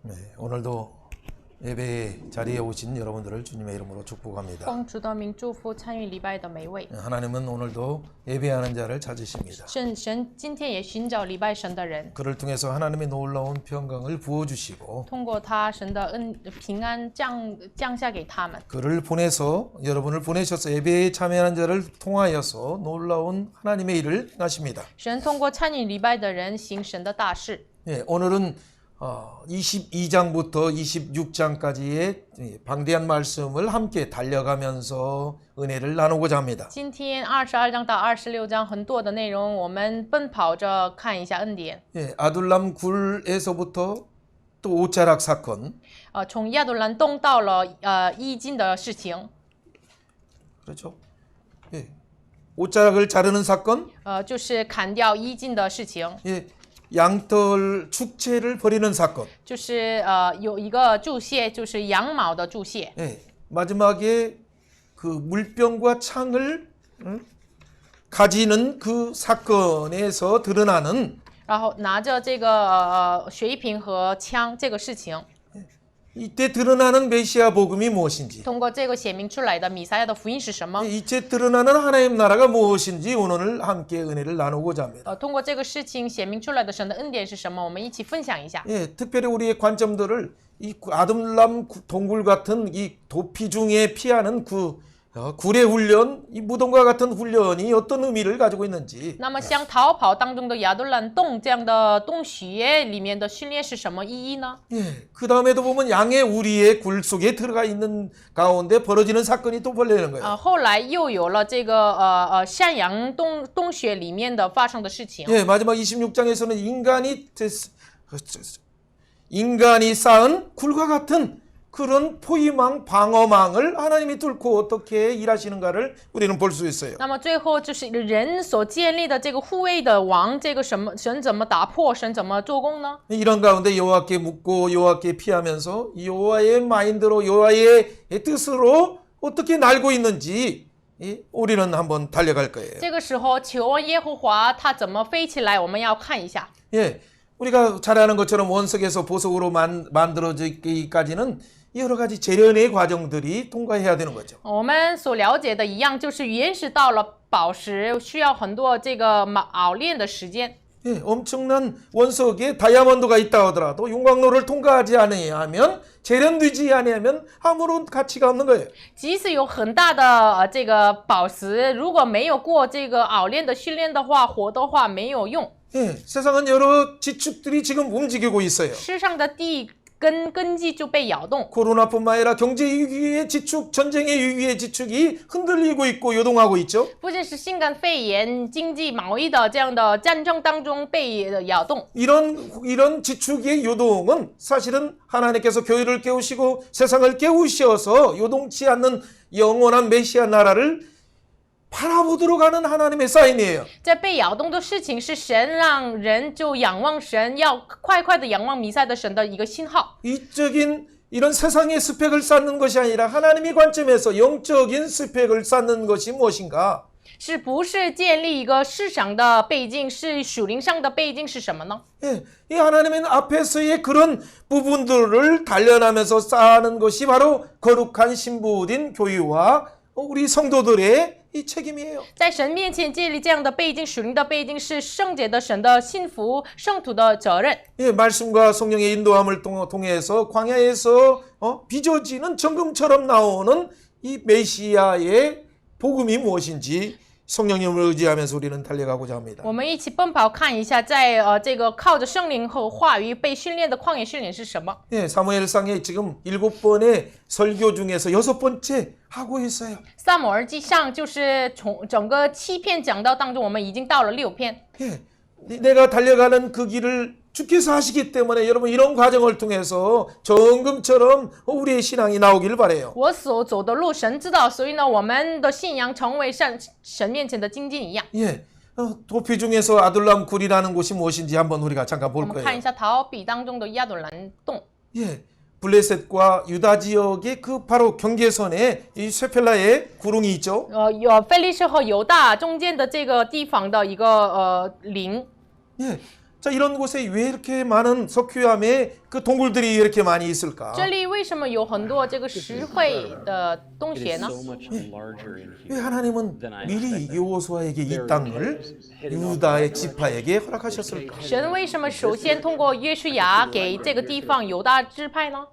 네, 오늘도 예배 자리에 오신 여러분들을 주님의 이름으로 축복합니다. 奉主的名祝福参与礼拜的每位。 하나님은 오늘도 예배하는 자를 찾으십니다. 神今天也寻找礼拜神的人， 그를 통해서 하나님의 놀라운 평강을 부어주시고 通过他神的平安降下给他们。 그를 보내서 여러분을 보내셔서 예배에 참여하는 자를 통하여서 놀라운 하나님의 일을 행하십니다. 神通过参与礼拜的人行神的大事。 예, 오늘은 22장부터 26장까지의 방대한 말씀을 함께 달려가면서 은혜를 나누고자 합니다. 今天22章到26章很多的内容，我们奔跑着看一下恩典。 예, 아둘람 굴에서부터 또 옷자락 사건, 从亚杜兰洞到了伊金的事情， 그렇죠? 예, 옷자락을 자르는 사건, 就是砍掉伊金的事情， 예, 양털 축제를 벌이는 사건, 就是有一个注解，就是羊毛的注解。 예, 마지막에 그 물병과 창을 가지는 그 사건에서 드러나는 然后拿着这个水瓶和枪这个事情， 이때 드러나는 메시아 복음이 무엇인지, 通过这个显明出来的弥赛亚的福音是什么？ 이때 드러나는 하나님 나라가 무엇인지 오늘 함께 은혜를 나누고자 합니다. 通过这个事情显明出来的神的恩典是什么？我们一起分享一下。 예, 특별히 우리의 관점들을 이 아둘람 동굴 같은 이 도피 중에 피하는 굴의 훈련, 이 무덤과 같은 훈련이 어떤 의미를 가지고 있는지. 那么像逃跑当中的亚杜兰洞这样的洞穴里面的训练是什么意义呢？ 예, 그 다음에도 보면 양의 우리의 굴 속에 들어가 있는 가운데 벌어지는 사건이 또 벌어지는 거예요. 后来又有了这个山羊洞穴里面的发生的事情。 예, 마지막 26장에서는 인간이 쌓은 굴과 같은 그런 포위망, 방어망을 하나님이 뚫고 어떻게 일하시는가를 우리는 볼 수 있어요. 那么最后就是人所建立的这个护卫的王，这个神怎么打破，神怎么做工呢？ 이런 가운데 여호와께 묻고 여호와께 피하면서 여호와의 마인드로 여호와의 뜻으로 어떻게 날고 있는지 우리는 한번 달려갈 거예요. 这个时候求问耶和华他怎么飞起来，我们要看一下。 예, 우리가 잘 아는 것처럼 원석에서 보석으로 만들어지기까지는 여러 가지 재련의 과정들이 통과해야 되는 거죠. 我们所了解的一样，就是原始到了宝石需要很多这个熬炼的时间。 예, 엄청난 원석에 다이아몬드가 있다 하더라도 용광로를 통과하지 않으면 재련되지 않으면 아무런 가치가 없는 거예요. 即使有很大的这个宝石，如果没有过这个熬炼的训练的话，活的话没有用。 예, 세상은 여러 지축들이 지금 움직이고 있어요. 世上的地根基就被摇动。 코로나뿐만 아니라 경제 위기의 지축, 전쟁의 위기의 지축이 흔들리고 있고 요동하고 있죠. 不仅是新冠肺炎、经济贸易的这样的战争当中被摇动。 이런 지축의 요동은 사실은 하나님께서 교회를 깨우시고 세상을 깨우셔서 요동치 않는 영원한 메시아 나라를 바라보도록 하는 하나님의 사인이에요. 这被摇动的事情是神让人就仰望神，要快快的仰望弥赛的神的一个信号。 이적인 이런 세상의 스펙을 쌓는 것이 아니라 하나님의 관점에서 영적인 스펙을 쌓는 것이 무엇인가? 是不是建立一个市场的背景，是属灵上的背景是什么呢？ 예, 이 하나님은 앞에서의 그런 부분들을 단련하면서 쌓는 것이 바로 거룩한 신부인 교회와 우리 성도들의 이 책임이에요. 在神面前建立这样的背景，属灵的背景是圣洁的神的信服，圣徒的责任。 예, 말씀과 성령의 인도함을 통해서 광야에서 빚어지는 정금처럼 나오는 이 메시아의 복음이 무엇인지 성령님을 의지하면서 우리는 달려가고자 합니다. 我们一起奔跑看一下，在这个靠着圣灵和话语被训练的旷野训练是什么？ 예, 사무엘상에 지금 7번의 설교 중에서 6번째 하고 있어요. 撒母耳记上就是从整个7篇讲道当中，我们已经到了6篇。 예, 내가 달려가는 그 길을 주께서 하시기 때문에 여러분 이런 과정을 통해서 정금처럼 우리의 신앙이 나오기를 바라요. 我所走的路，神知道，所以呢，我们的信仰成为神面前的精金一样。 예, 도피 중에서 아둘람 굴이라는 곳이 무엇인지 한번 우리가 잠깐 我 볼 们 거예요. 看一下逃避当中的亚杜兰洞。 예, 블레셋과 유다 지역의 그 바로 경계선에 이 쇠펠라의 구릉이 있죠. 有非利士和犹大中间的这个地方的一个陵。 예, 자, 이런 곳에 왜 이렇게 많은 석회암의 그 동굴들이 이렇게 많이 있을까? 这里为什么有很多这个石灰的洞 It 穴 is 呢？ so much larger in 왜 here. 하나님은 than I 미리 expected. 여호수아에게 이 땅을 유다의 지파에게 허락하셨을까? 神为什么首先通过约书亚给这个地方犹大支派呢？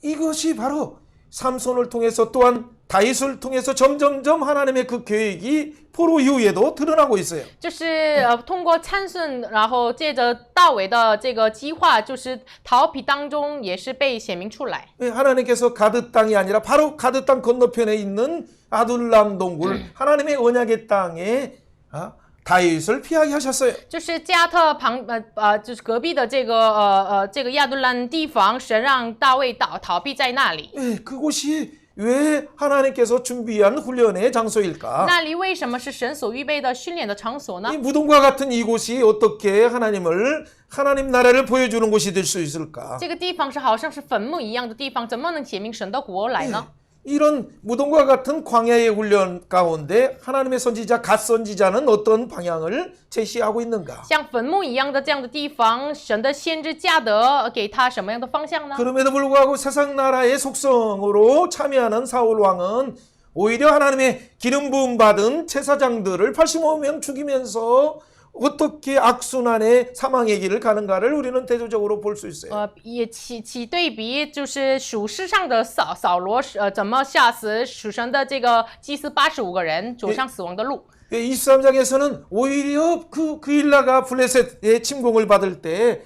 이것이 바로 삼손을 통해서 또한 다윗을 통해서 점점점 하나님의 그 계획이 포로 이후에도 드러나고 있어요. 就是通过参孙，然后借着大卫的这个计划，就是逃避当中也是被显明出来。 왜 하나님께서 가드 땅이 아니라 바로 가드 땅 건너편에 있는 아둘람 동굴 하나님의 언약의 땅에 다윗을 피하게 하셨어요. 就是加特旁就是隔壁的这个亚杜兰地方，神让大卫逃避在那里。 예, 그곳이 왜 하나님께서 준비한 훈련의 장소일까? 那里为什么是神所预备的训练的场所呢 이 ？ 무덤과 같은 이곳이 어떻게 하나님 나라를 보여주는 곳이 될 수 있을까? 这个地方是好像是坟墓一样的地方，怎么能显明神的国来呢？ 이런 무덤과 같은 광야의 훈련 가운데 하나님의 선지자 갓 선지자는 어떤 방향을 제시하고 있는가? 像坟墓一样的这样的地方，神的先知加德给他什么样的方向呢？ 그럼에도 불구하고 세상 나라의 속성으로 참여하는 사울 왕은 오히려 하나님의 기름 부음 받은 제사장들을 85명 죽이면서 어떻게 악순환의 사망의 길을 가는가를 우리는 대조적으로 볼 수 있어요. 也起对比，就是属世上的扫罗怎么吓死属神的这个祭司85个人，走上死亡的路。 23장에서는 오히려 그 일라가 블레셋의 침공을 받을 때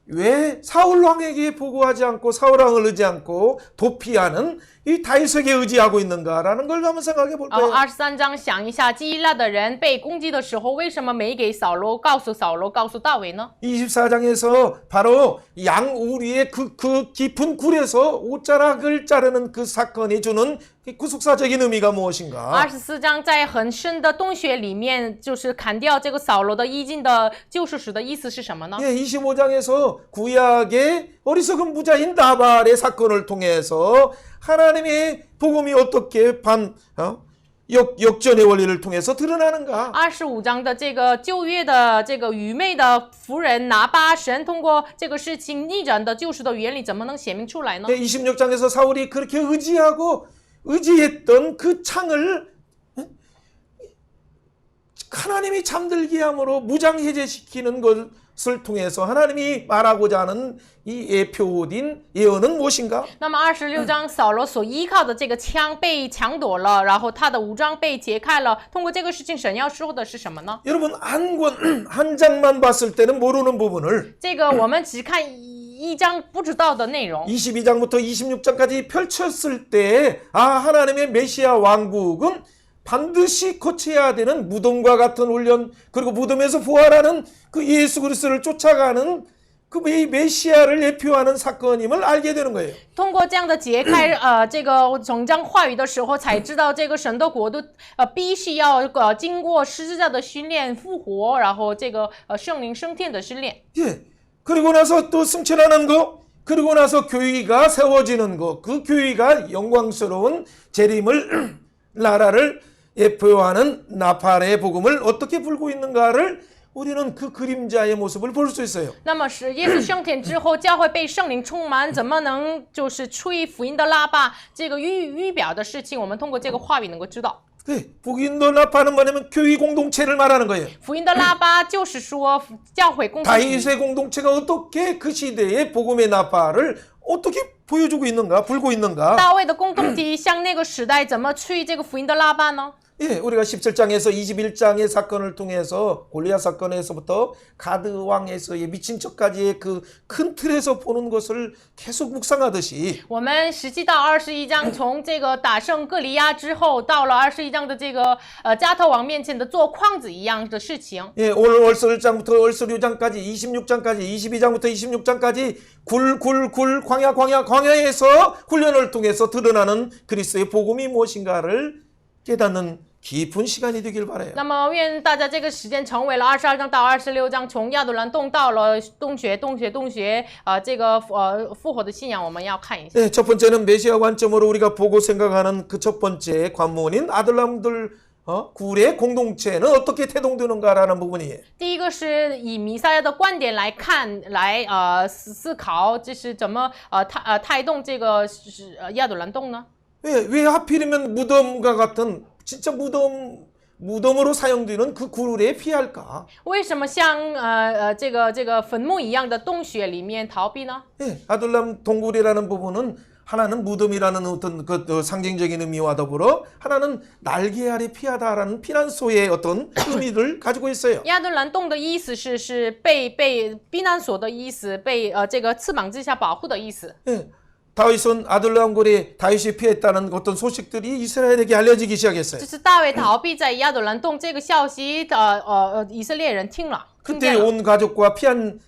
왜 사울 왕에게 보고하지 않고 사울 왕을 의지 않고 도피하는 이 다윗에게 의지하고 있는가라는 걸 한번 생각해 볼까요? 23章想一下，基伊拉的人被攻击的时候，为什么没给扫罗告诉大卫呢？ 24장에서 바로 양우리의 그 깊은 굴에서 옷자락을 자르는 그 사건이 주는 구속사적인 의미가 무엇인가? 24章在很深的洞穴里面，就是砍掉这个扫罗的衣襟的救赎史的意思是什么呢？ 예, 25장에서 구약의 어리석은 부자인 나발의 사건을 통해서 하나님의 복음이 어떻게 역전의 원리를 통해서 드러나는가? 25章的这个旧约的这个愚昧的妇人拿巴神通过这个事情逆转的救赎的原理，怎么能显明出来呢？ 예, 26장에서 사울이 그렇게 의지했던 그 창을 하나님이 잠들게 함으로 무장해제시키는 것을 통해서 하나님이 말하고자 하는 이 예표된 예언은 무엇인가? 那么26章扫罗所依靠的这个枪被抢夺了，然后他的武装被解开了。通过这个事情，神要说的是什么呢？ 여러분 한 장만 봤을 때는 모르는 부분을 这个我们只看一章不知道的内容。 22장부터 26장까지 펼쳤을 때 하나님의 메시아 왕국은 반드시 거쳐야 되는 무덤과 같은 훈련, 그리고 무덤에서 부활하는 그 예수 그리스도를 쫓아가는 그 메시아를 예표하는 사건임을 알게 되는 거예요. 通过这样的解开这个整章话语的时候，才知道这个神的国度必须要经过十字架的训练、复活，然后这个圣灵升天的训练。 예. 그리고 나서 또 승천하는 거, 그리고 나서 교회가 세워지는 거, 그 교회가 영광스러운 재림을 나라를 예표하는 나팔의 복음을 어떻게 불고 있는가를 우리는 그 그림자의 모습을 볼 수 있어요. 那么是耶稣升天之后，教会被圣灵充满，怎么能就是吹福音的喇叭？这个预表的事情，我们通过这个话语能够知道。 네, 복음도 나팔은 뭐냐면 교회 공동체를 말하는 거예요. 福音的喇叭就是说教会共同体。 다윗의 공동체가 어떻게 그 시대의 복음의 나팔을 어떻게 보여주고 있는가, 불고 있는가? 大卫的共同体向那个时代怎么吹这个福音的喇叭呢？ 예, 우리가 17장에서 21장의 사건을 통해서 골리앗 사건에서부터 가드 왕에서의 미친 척까지의 그 큰 틀에서 보는 것을 계속 묵상하듯이 我们17到21章，从这个打胜歌利亚之后，到了21章的这个加特王面前的做框子一样的事情。 예, 오늘 월서 1장부터 월서 6장까지 26장까지 22장부터 26장까지 광야에서 훈련을 통해서 드러나는 그리스도의 복음이 무엇인가를 깨닫는 깊은 시간이 되길 바라요. 那么愿大家这个时间成为了22章到26章，从亚杜兰洞到了洞穴，这个复活的信仰，我们要看一下。 네, 첫 번째는 메시아 관점으로 우리가 보고 생각하는 그 첫 번째 관문인 구울의 공동체는 어떻게 태동되는가라는 부분이에요. 第一个是以弥赛亚的观点来看，来思考，这是怎么带动这个亚朵兰洞呢？ 왜 하필이면 무덤과 같은 진짜 무덤으로 사용되는 그 구울에 피할까? 为什么像这个坟墓一样的洞穴里面逃避呢？ 예, 아둘람 동굴이라는 부분은 하나는 무덤이라는 어떤 그 상징적인 의미와 더불어 하나는 날개 아래 피하다라는 피난소의 어떤 의미를 가지고 있어요. 亚杜兰洞的意思是被避难所的意思，被这个翅膀之下保护的意思。 예, 다윗은 아둘람 굴에 다윗이 피했다는 어떤 소식들이 이스라엘에게 알려지기 시작했어요. 就是大卫逃避在亚杜兰洞这个消息，以色列人听见 그때 了。 온 가족과 피한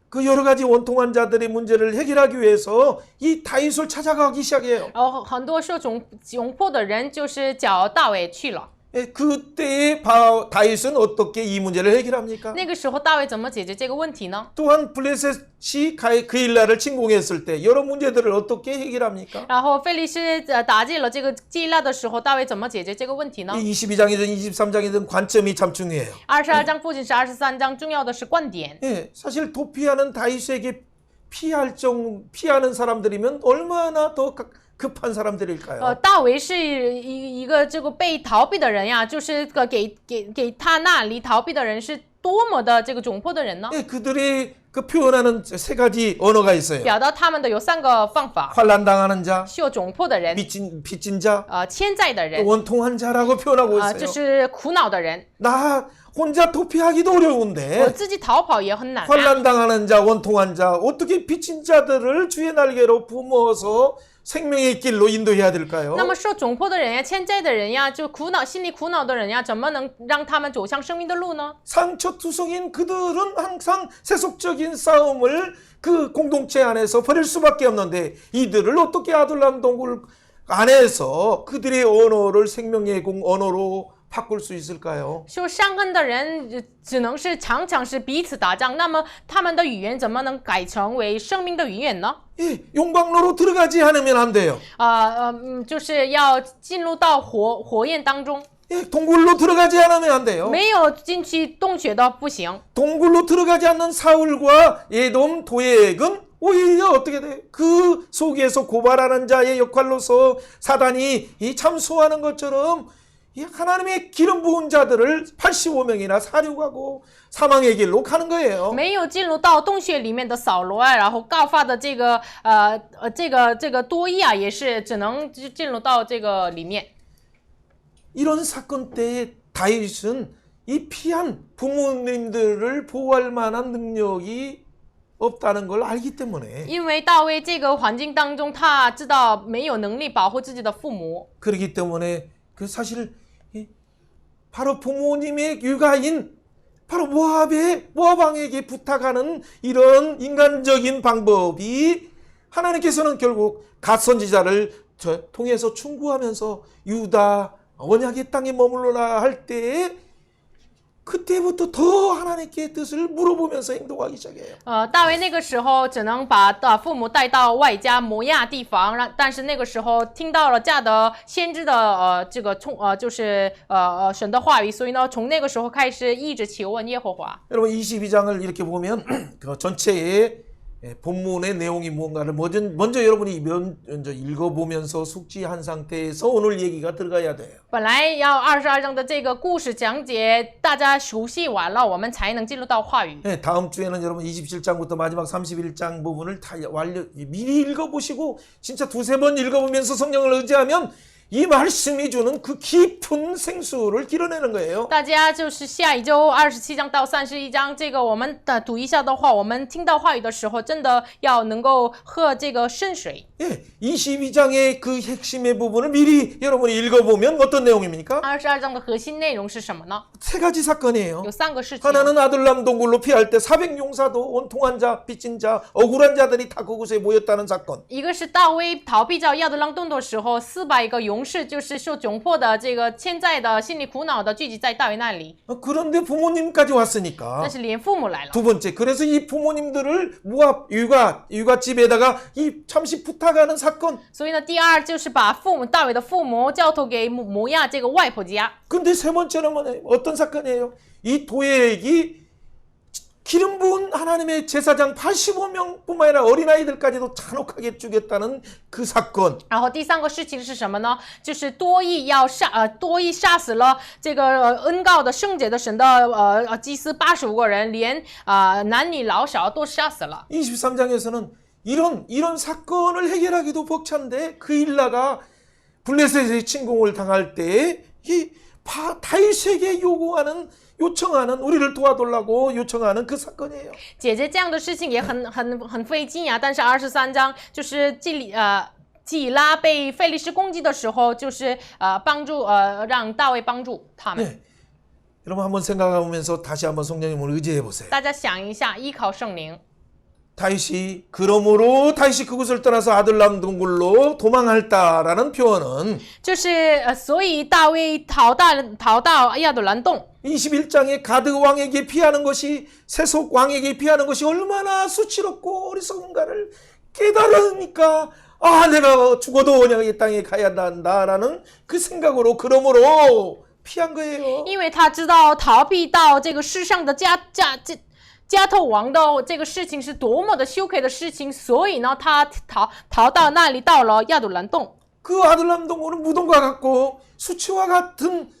그 여러 가지 원통한 자들의 문제를 해결하기 위해서 이 다윗을 찾아가기 시작해요. 然后很多受窘迫的人就是找大卫去了。 예, 그때의 다윗은 어떻게 이 문제를 해결합니까? 那个时候大卫怎么解决这个问题呢？ 또한 블레셋이 그일라를 침공했을 때 여러 문제들을 어떻게 해결합니까? 然后菲利士打进了这个基拉的时候，大卫怎么解决这个问题呢？ 이 22장이든 23장이든 관점이 참 중요해요. 22章不仅是23章，重要的是观点。 예, 사실 도피하는 다윗에게 피하는 사람들이면 얼마나 더 급한 사람들일까요? 大卫是一个这个被逃避的人呀，就是给他那里逃避的人是多么的这个窘迫的人呢？ 예, 그들이 그 표현하는 세 가지 언어가 있어요. 表达他们的有3个方法： 환난 당하는 자, 受窘迫的人， 빚진 자, 欠债的人， 원통한 자라고 표현하고 这 있어요. 是苦恼的人。 나 혼자 도피하기도 我 어려운데 自己逃跑也很难啊。 환난 당하는 자, 원통한 자, 어떻게 빚진 자들을 주의 날개로 품어서 생명의 길로 인도해야 될까요? 那么受窘迫的人呀，欠债的人呀，就心里苦恼的人呀，怎么能让他们走向生命的路呢？ 상처투성인 그들은 항상 세속적인 싸움을 그 공동체 안에서 벌일 수밖에 없는데 이들을 어떻게 아둘람 동굴 안에서 그들의 언어를 생명의 언어로 바꿀 수 있을까요? 受伤痕的人只能是常常是彼此打仗，那么他们的语言怎么能改成为生命的语言呢？ 예, 용광로로 들어가지 않으면 안 돼요. 就是要进入到火焰当中， 예, 동굴로 들어가지 않으면 안 돼요. 没有进去洞穴的不行。 동굴로 들어가지 않는 사울과 에돔 도액은 오히려 어떻게 돼? 그 속에서 고발하는 자의 역할로서 사단이 이 참소하는 것처럼 이 하나님의 기름 부은 자들을 85명이나 사륙하고 사망의 길로 가는 거예요. 没有进入到洞穴里面的扫罗啊，然后告发的这个多益啊，也是只能进入到这个里面。 이런 사건 때에 다윗은 이 피한 부모님들을 보호할 만한 능력이 없다는 걸 알기 때문에 因为大卫这个环境当中，他知道没有能力保护自己的父母， 그렇기 때문에 그 사실 바로 부모님의 육아인 바로 모압 왕에게 부탁하는 이런 인간적인 방법이 하나님께서는 결국 갓 선지자를 통해서 충고하면서 유다 언약의 땅에 머물러라 할 때에 그때부터 더 하나님께 뜻을 물어보면서 행동하기 시작해요. 大卫那个时候只能把父母带到外家摩亚地方，但是那个时候听到了迦得先知的就是神的话语，所以呢，从那个时候开始一直求问耶和华。 여러분 22장을 이렇게 보면 그 전체의 본문의 내용이 무언가를 먼저 여러분이 먼저 읽어보면서 숙지한 상태에서 오늘 얘기가 들어가야 돼요. 本来要22章的这个故事讲解，大家熟悉完了，我们才能进入到话语。 네, 다음 주에는 여러분 27장부터 마지막 31장 부분을 다 미리 읽어보시고 진짜 두세 번 읽어보면서 성령을 의지하면 이 말씀이 주는 그 깊은 생수를 길어내는 거예요. 大家就是下一周27章到31章，这个我们读一下的话，我们听到话语的时候，真的要能够喝这个圣水。 예, 22장의 그 핵심의 부분을 미리 여러분이 읽어보면 어떤 내용입니까? 22章的核心内容是什么呢？ 세 가지 사건이에요. 有3个事情。 하나는 아둘람 동굴로 피할 때 400용사도 원통한 자, 빚진 자, 억울한 자들이 다 그곳에 모였다는 사건. 一个是大卫逃避到亚杜兰洞的时候，400个勇勇士，就是受窘迫的这个现在的心里苦恼的聚集在大卫那里， 그런데 부모님까지 왔으니까 但是连父母来了。 두 번째 그래서 이 부모님들을 모압 육아집에다가 이 잠시 부탁하는 사건. 所以呢，第二就是把大卫的父母交托给摩亚这个外婆家。 근데 세 번째는 어떤 사건이에요? 이 도액이 기름 부은 하나님의 제사장 85명뿐만 아니라 어린아이들까지도 잔혹하게 죽였다는 그 사건. 然后第三个事情是什么呢？就是多益杀死了这个恩告的圣洁的神的祭司85个人，连男女老少都杀死了。 23장에서는 이런 사건을 해결하기도 벅찬데 그 일라가 블레셋의 침공을 당할 때 이 다윗에게 요청하는 우리를 도와달라고 요청하는 그 사건이에요. 解决这样的事情也很费劲啊，但是23章就是基拉被非利士攻击的时候，就是让大卫帮助他们。 네. 여러분 한번 생각해보면서 다시 한번 성령님을 의지해 보세요. 大家想一下，依靠圣灵。 다윗이 그곳을 떠나서 아둘람 동굴로 도망했다라는 표현은 就是所以大卫逃到亚杜兰洞。 21장에 가드 왕에게 피하는 것이 세속 왕에게 피하는 것이 얼마나 수치롭고 어리석은가를 깨달으니까 내가 죽어도 그냥 이 땅에 가야 한다라는 그 생각으로 그러므로 피한 거예요. 因为他知道逃避到这个世上的加特王的这个事情是多么的羞愧的事情，所以呢，他逃到那里，到了亚杜兰洞。 그 아둘람 동굴은 무덤과 같고 수치와 같은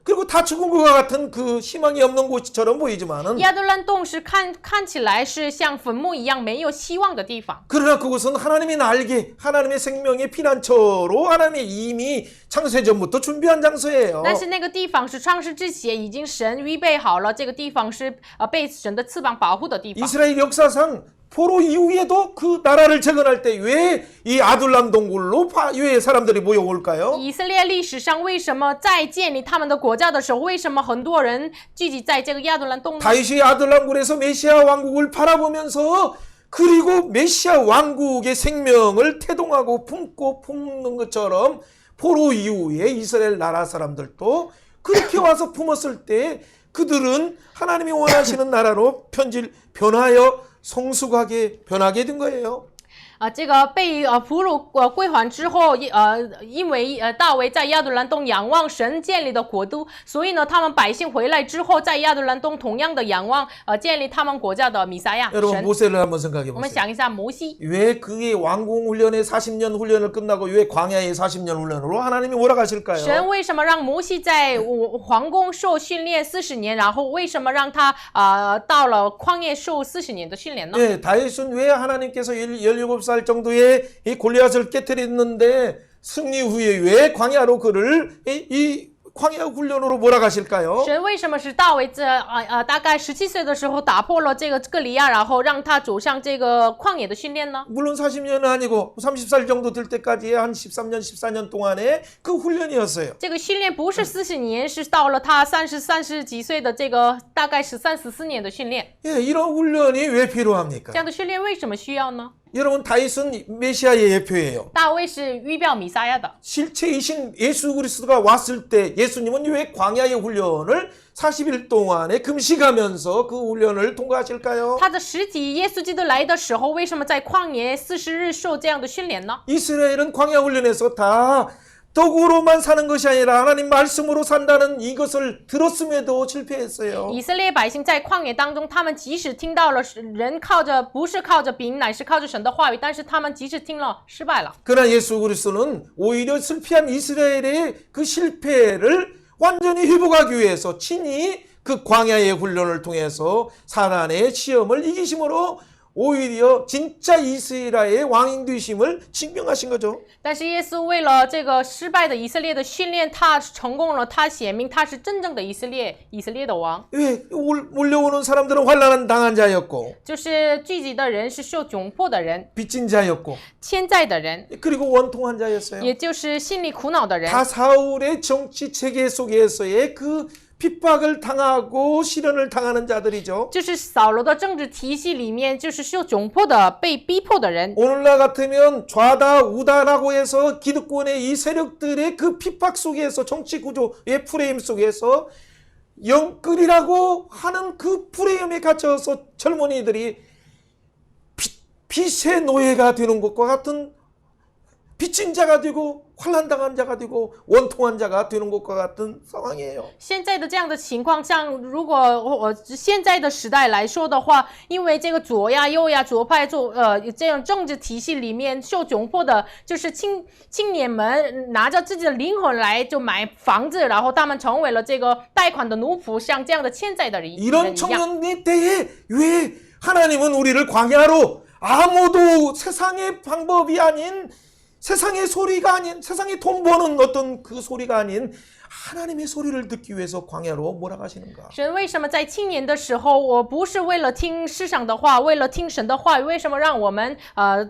그리고 다 죽은 것과 같은 그 희망이 없는 곳처럼 보이지만은 亚杜兰洞是看起来是像坟墓一样没有希望的地方。 그러나 그곳은 하나님의 날개, 하나님의 생명의 피난처로 하나님이 이미 창세전부터 준비한 장소예요. 但是那个地方是创世之前已经神预备好了，这个地方是被神的翅膀保护的地方。 이스라엘 역사상 포로 이후에도 그 나라를 재건할 때 왜 이 아둘람 동굴로 왜 사람들이 모여올까요? 以色列历史上为什么在建立他们的国家的时候，为什么很多人聚集在这个亚杜兰洞呢？ 다윗이 아둘람굴에서 메시아 왕국을 바라보면서 그리고 메시아 왕국의 생명을 태동하고 품는 것처럼 포로 이후에 이스라엘 나라 사람들도 그렇게 와서 품었을 때 그들은 하나님이 원하시는 나라로 성숙하게 변하게 된 거예요. 这个被俘虏归还之后，因为大卫在亚杜兰洞仰望神建立的国度，所以呢，他们百姓回来之后，在亚杜兰洞同样的仰望建立他们国家的弥撒亚 여러분 神。 모세를 한번 생각해 我们 보세요. 想一下摩西， 왜 그의 왕궁 훈련의 40년 훈련을 끝나고 왜 광야의 40년 훈련으로 하나님이 몰아가실까요? 神为什么让摩西在皇宫受训练40年，然后为什么让他到了旷野受40年的训练呢？ 네, 다윗은 왜 하나님께서 17살 정도의 이 골리앗을 깨뜨렸는데 승리 후에 왜 광야로 그를 이 광야 훈련으로 몰아가실까요? 神为什么是大卫大概17岁的时候打破了这个歌利亚，然后让他走上这个旷野的训练呢？ 물론 40년은 아니고 30살 정도 될 때까지의 한 13년, 14년 동안의 그 훈련이었어요. 这个训练不是40年，是到了他30几岁的这个大概13、14年的训练。 예, 이런 훈련이 왜 필요합니까? 这样的训练为什么需要呢？ 여러분 다윗은 메시아의 예표예요. 大卫是预表弥撒亚的。 실체이신 예수 그리스도가 왔을 때 예수님은 왜 광야의 훈련을 40일 동안에 금식하면서 그 훈련을 통과하실까요? 他的实体耶稣基督来的时候，为什么在旷野40日受这样的训练呢？ 이스라엘은 광야 훈련에서 다 떡으로만 사는 것이 아니라 하나님 말씀으로 산다는 이것을 들었음에도 실패했어요. 以色列百姓在旷野当中，他们即使听到了人不是靠着饼，乃是靠着神的话语，但是他们即使听了失败了。 그러나 예수 그리스도는 오히려 실패한 이스라엘의 그 실패를 완전히 회복하기 위해서 친히 그 광야의 훈련을 통해서 사단의 시험을 이기심으로 오히려 진짜 이스라엘의 왕인 되심을 증명하신 거죠. 但是耶稣为了这个失败的以色列的训练，他成功了，他显明他是真正的以色列的王。 왜 몰려오는 사람들은 환난을 당한 자였고 就是聚集的人是受窘迫的人， 빚진 자였고 欠债的人， 그리고 원통한 자였어요. 也就是心里苦恼的人。 다 사울의 정치 체계 속에서의 그 핍박을 당하고 시련을 당하는 자들이죠. 就是扫罗的政治体系里面，就是受窘迫的、被逼迫的人。 오늘날 같으면 좌다 우다라고 해서 기득권의 이 세력들의 그 핍박 속에서 정치 구조의 프레임 속에서 영끌이라고 하는 그 프레임에 갇혀서 젊은이들이 빛의 노예가 되는 것과 같은 빚진 자가 되고 환난당한 자가 되고 원통한 자가 되는 것과 같은 상황이에요. 现在的这样的情况上，如果现在的时代来说的话，因为这个左呀右呀左派这样政治体系里面受窘迫的，就是青年们拿着自己的灵魂来就买房子，然后他们成为了这个贷款的奴仆，像这样的欠债的人一 이런 样。 청년의 때에 왜 하나님은 우리를 광야로 아무도 세상의 방법이 아닌 세상의 소리가 아닌 세상에 돈 버는 어떤 그 소리가 아닌 하나님의 소리를 듣기 위해서 광야로 몰아가시는가? 神为什么在青年的时候，我不是为了听世上的话，为了听神的话语，为什么让我们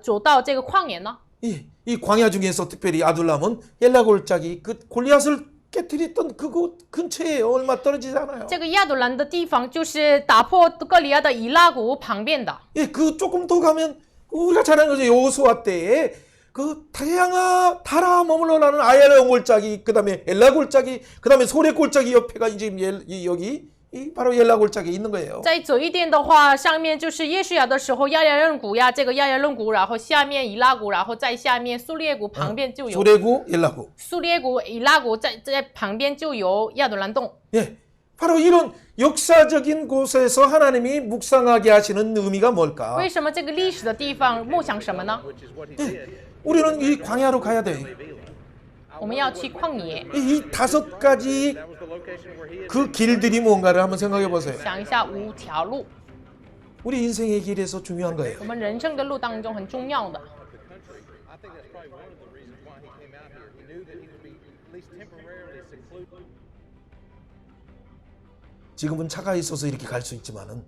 走到这个旷野呢？ 이 광야 중에서 특별히 아둘람은 엘라 골짜기 그 골리앗을 깨뜨렸던 그곳 근처에요. 얼마 떨어지지 않아요. 这个亚杜兰的地方就是打破歌利亚的以拉谷旁边的。 예, 그 조금 더 가면 우리가 잘 아는 거죠. 여호수아 때에 그 다양한 달아 머물러라는 아얄론 골짜기, 그다음에 엘라 골짜기, 그다음에 소레 골짜기 옆에가 이제 여기 이 바로 엘라 골짜기에 있는 거예요. 再走一点的话，上面就是耶稣亚的时候亚亚伦谷呀，这个亚亚伦谷，然后下面以拉谷，然后在下面苏列谷旁边就有 소레구, 엘라구. 苏列谷、以拉谷，在旁边就有亚杜兰洞。 예, 바로 이런 역사적인 곳에서 하나님이 묵상하게 하시는 의미가 뭘까? 为什么这个历史的地方梦想什么呢？ 우리는 이 광야로 가야 돼. 我们要去旷野， 이 다섯 가지 그 길들이 뭔가를 한번 생각해 보세요. 想一下5条路， 우리 인생의 길에서 중요한 거예요. 我们人生的路当中很重要的。 I think that's probably one of the reasons why he came out here. He knew that he would be at least temporarily secluded. 지금은 차가 있어서 이렇게 갈 수 있지만은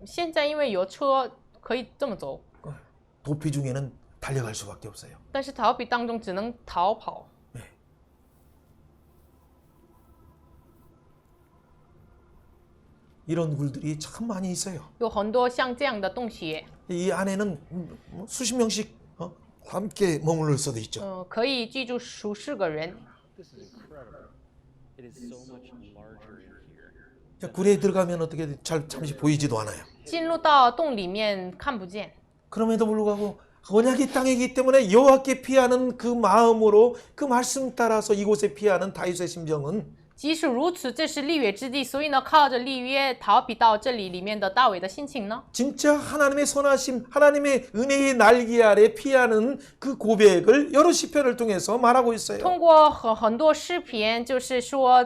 现在因为有车可以这么走， 도피 중에는 달려갈 수밖에 없어요. 但是逃避当中只能逃跑。 이런 굴들이 참 많이 있어요. 有很多像这样的洞穴， 이 안에는 수십 명씩 함께 머물러 수도 있죠. 可以居住数十个人。 This is incredible. It is so much larger in here. 자, 굴에 들어가면 어떻게 잠시 보이지도 않아요. 进入到洞里面看不见， 그럼에도 불구하고 언약의 땅이기 때문에 여호와께 피하는 그 마음으로 그 말씀 따라서 이곳에 피하는 다윗의 심정은 即使如此，这是立约之地，所以呢，靠着立约逃避到这里面的大卫的心情呢， 진짜 하나님의 선하심, 하나님의 은혜의 날개 아래 피하는 그 고백을 여러 시편을 통해서 말하고 있어요. 通过很多诗篇，就是说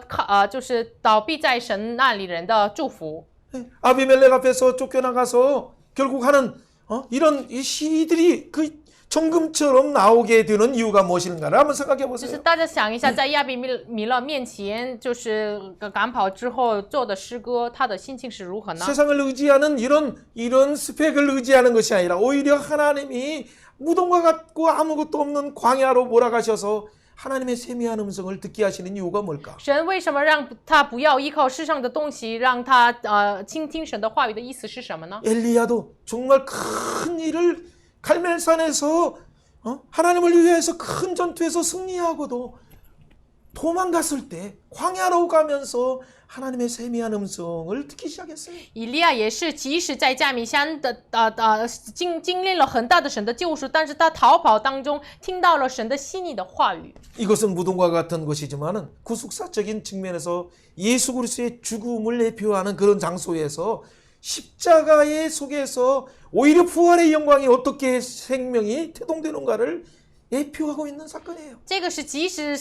就是倒闭在神那里人的祝福。 아비멜렉 앞에서 쫓겨나가서 결국 하는 이런 이 시들이 그 정금처럼 나오게 되는 이유가 무엇인가를 한번 생각해 就是 보세요. 大家想一下，在亚比米勒面前，就是赶跑之后做的诗歌，他的心情是如何呢？ 세상을 의지하는 이런 스펙을 의지하는 것이 아니라 오히려 하나님이 무덤과 같고 아무것도 없는 광야로 몰아가셔서 하나님의 세미한 음성을 듣게 하시는 이유가 뭘까? 神为什么让他不要依靠世上的东西，让他倾听神的话语的意思是什么呢？ 엘리야도 정말 큰 일을 갈멜산에서 하나님을 위해서 큰 전투에서 승리하고도 도망갔을 때 광야로 가면서 하나님의 세미한 음성을 듣기 시작했어요. 以利亚也是，即使在加米山的经历了很大的神的救赎，但是他逃跑当中听到了神的细腻的话语。 이것은 무덤과 같은 것이지만은 구속사적인 측면에서 예수 그리스도의 죽음을 대표하는 그런 장소에서 십자가의 속에서 오히려 부활의 영광이 어떻게 생명이 태동되는가를 예표하고 있는 사건이에요. 这个是即使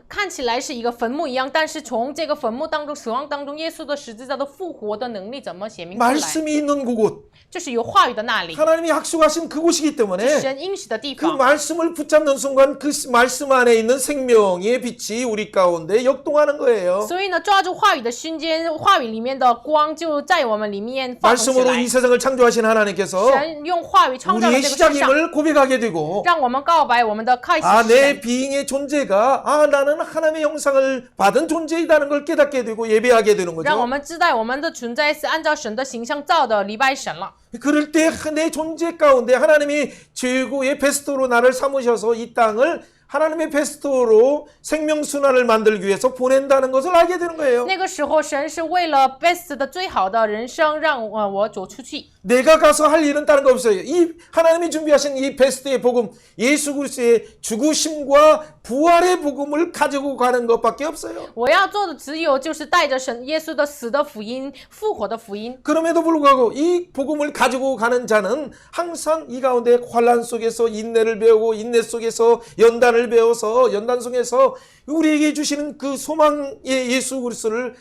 看起来是一个坟墓一样，但是从这个坟墓当中、死亡当中，耶稣的十字架的复活的能力怎么显明出来？ 말씀이 있는 그곳, 就是有话语的那里， 하나님이 약속하신 그곳이기 때문에 神应许的地 그 方。 말씀을 붙잡는 순간 그 말씀 안에 있는 생명의 빛이 우리 가운데 역동하는 거예요. 所以呢，抓住话语的瞬间，话语里面的光就在我们里面放起 말씀으로 来 이 。 세상을 창조하신 하나님께서 神用话语创造了 우리의 这个世上， 시작임을 고백하게 되고 让我们告白我们的开始 아, 是 내 神。 비잉의 존재가 나는 하나님의 형상을 받은 존재이다는 걸 깨닫게 되고 예배하게 되는 让我 거죠. 们知道我们的存在是按照神的形象造的，礼拜神了。 그럴 때 내 존재 가운데 하나님이 최고의 베스트로 나를 삼으셔서 이 땅을 하나님의 베스트로 생명순환을 만들기 위해서 보낸다는 것을 알게 되는 거예요. 那个时候，神是为了 best 的最好的人生，让我走出去。 내가 가서 할 일은 다른 거 없어요. 이 하나님이 준비하신 이 베스트의 복음, 예수 그리스도의 죽으심과 부활의 복음을 가지고 가는 것밖에 없어요. 我要做的只有就是带着神耶稣的死的福音、复活的福音。 그럼에도 불구하고 이 복음을 가지고 가는 자는 항상 이 가운데 환난 속에서 인내를 배우고 인내 속에서 연단을 배워서 연단 속에서 우리에게 주시는 그 소망의 예수 그리스도를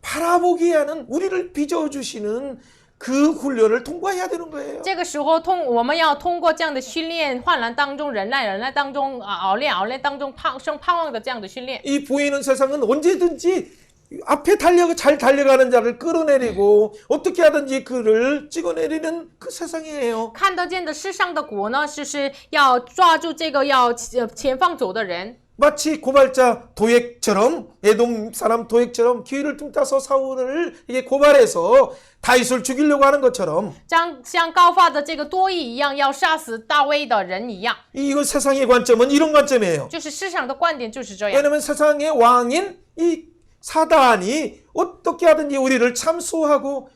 바라보게 하는 우리를 빚어주시는 그 훈련을 통과해야 되는 거예요. 这个时候我们要通过这样的训练，患难当中忍耐，忍耐当中熬炼，熬炼当中生盼望的这样的训练。 이 보이는 세상은 언제든지 앞에 잘 달려가는 자를 끌어내리고 어떻게 하든지 그를 찍어내리는 그 세상이에요. 看得见的世上的国呢，就是要抓住这个要前方走的人。 마치 고발자 도액처럼 에돔 사람 도액처럼 기회를 틈타서 사울을 이게 고발해서 다윗을 죽이려고 하는 것처럼 像高发的这个多益一样，要杀死大卫的人一样， 이거 세상의 관점은 이런 관점이에요. 就是市场的观点就是这样。 왜냐하면 세상의 왕인 이 사단이 어떻게 하든지 우리를 참소하고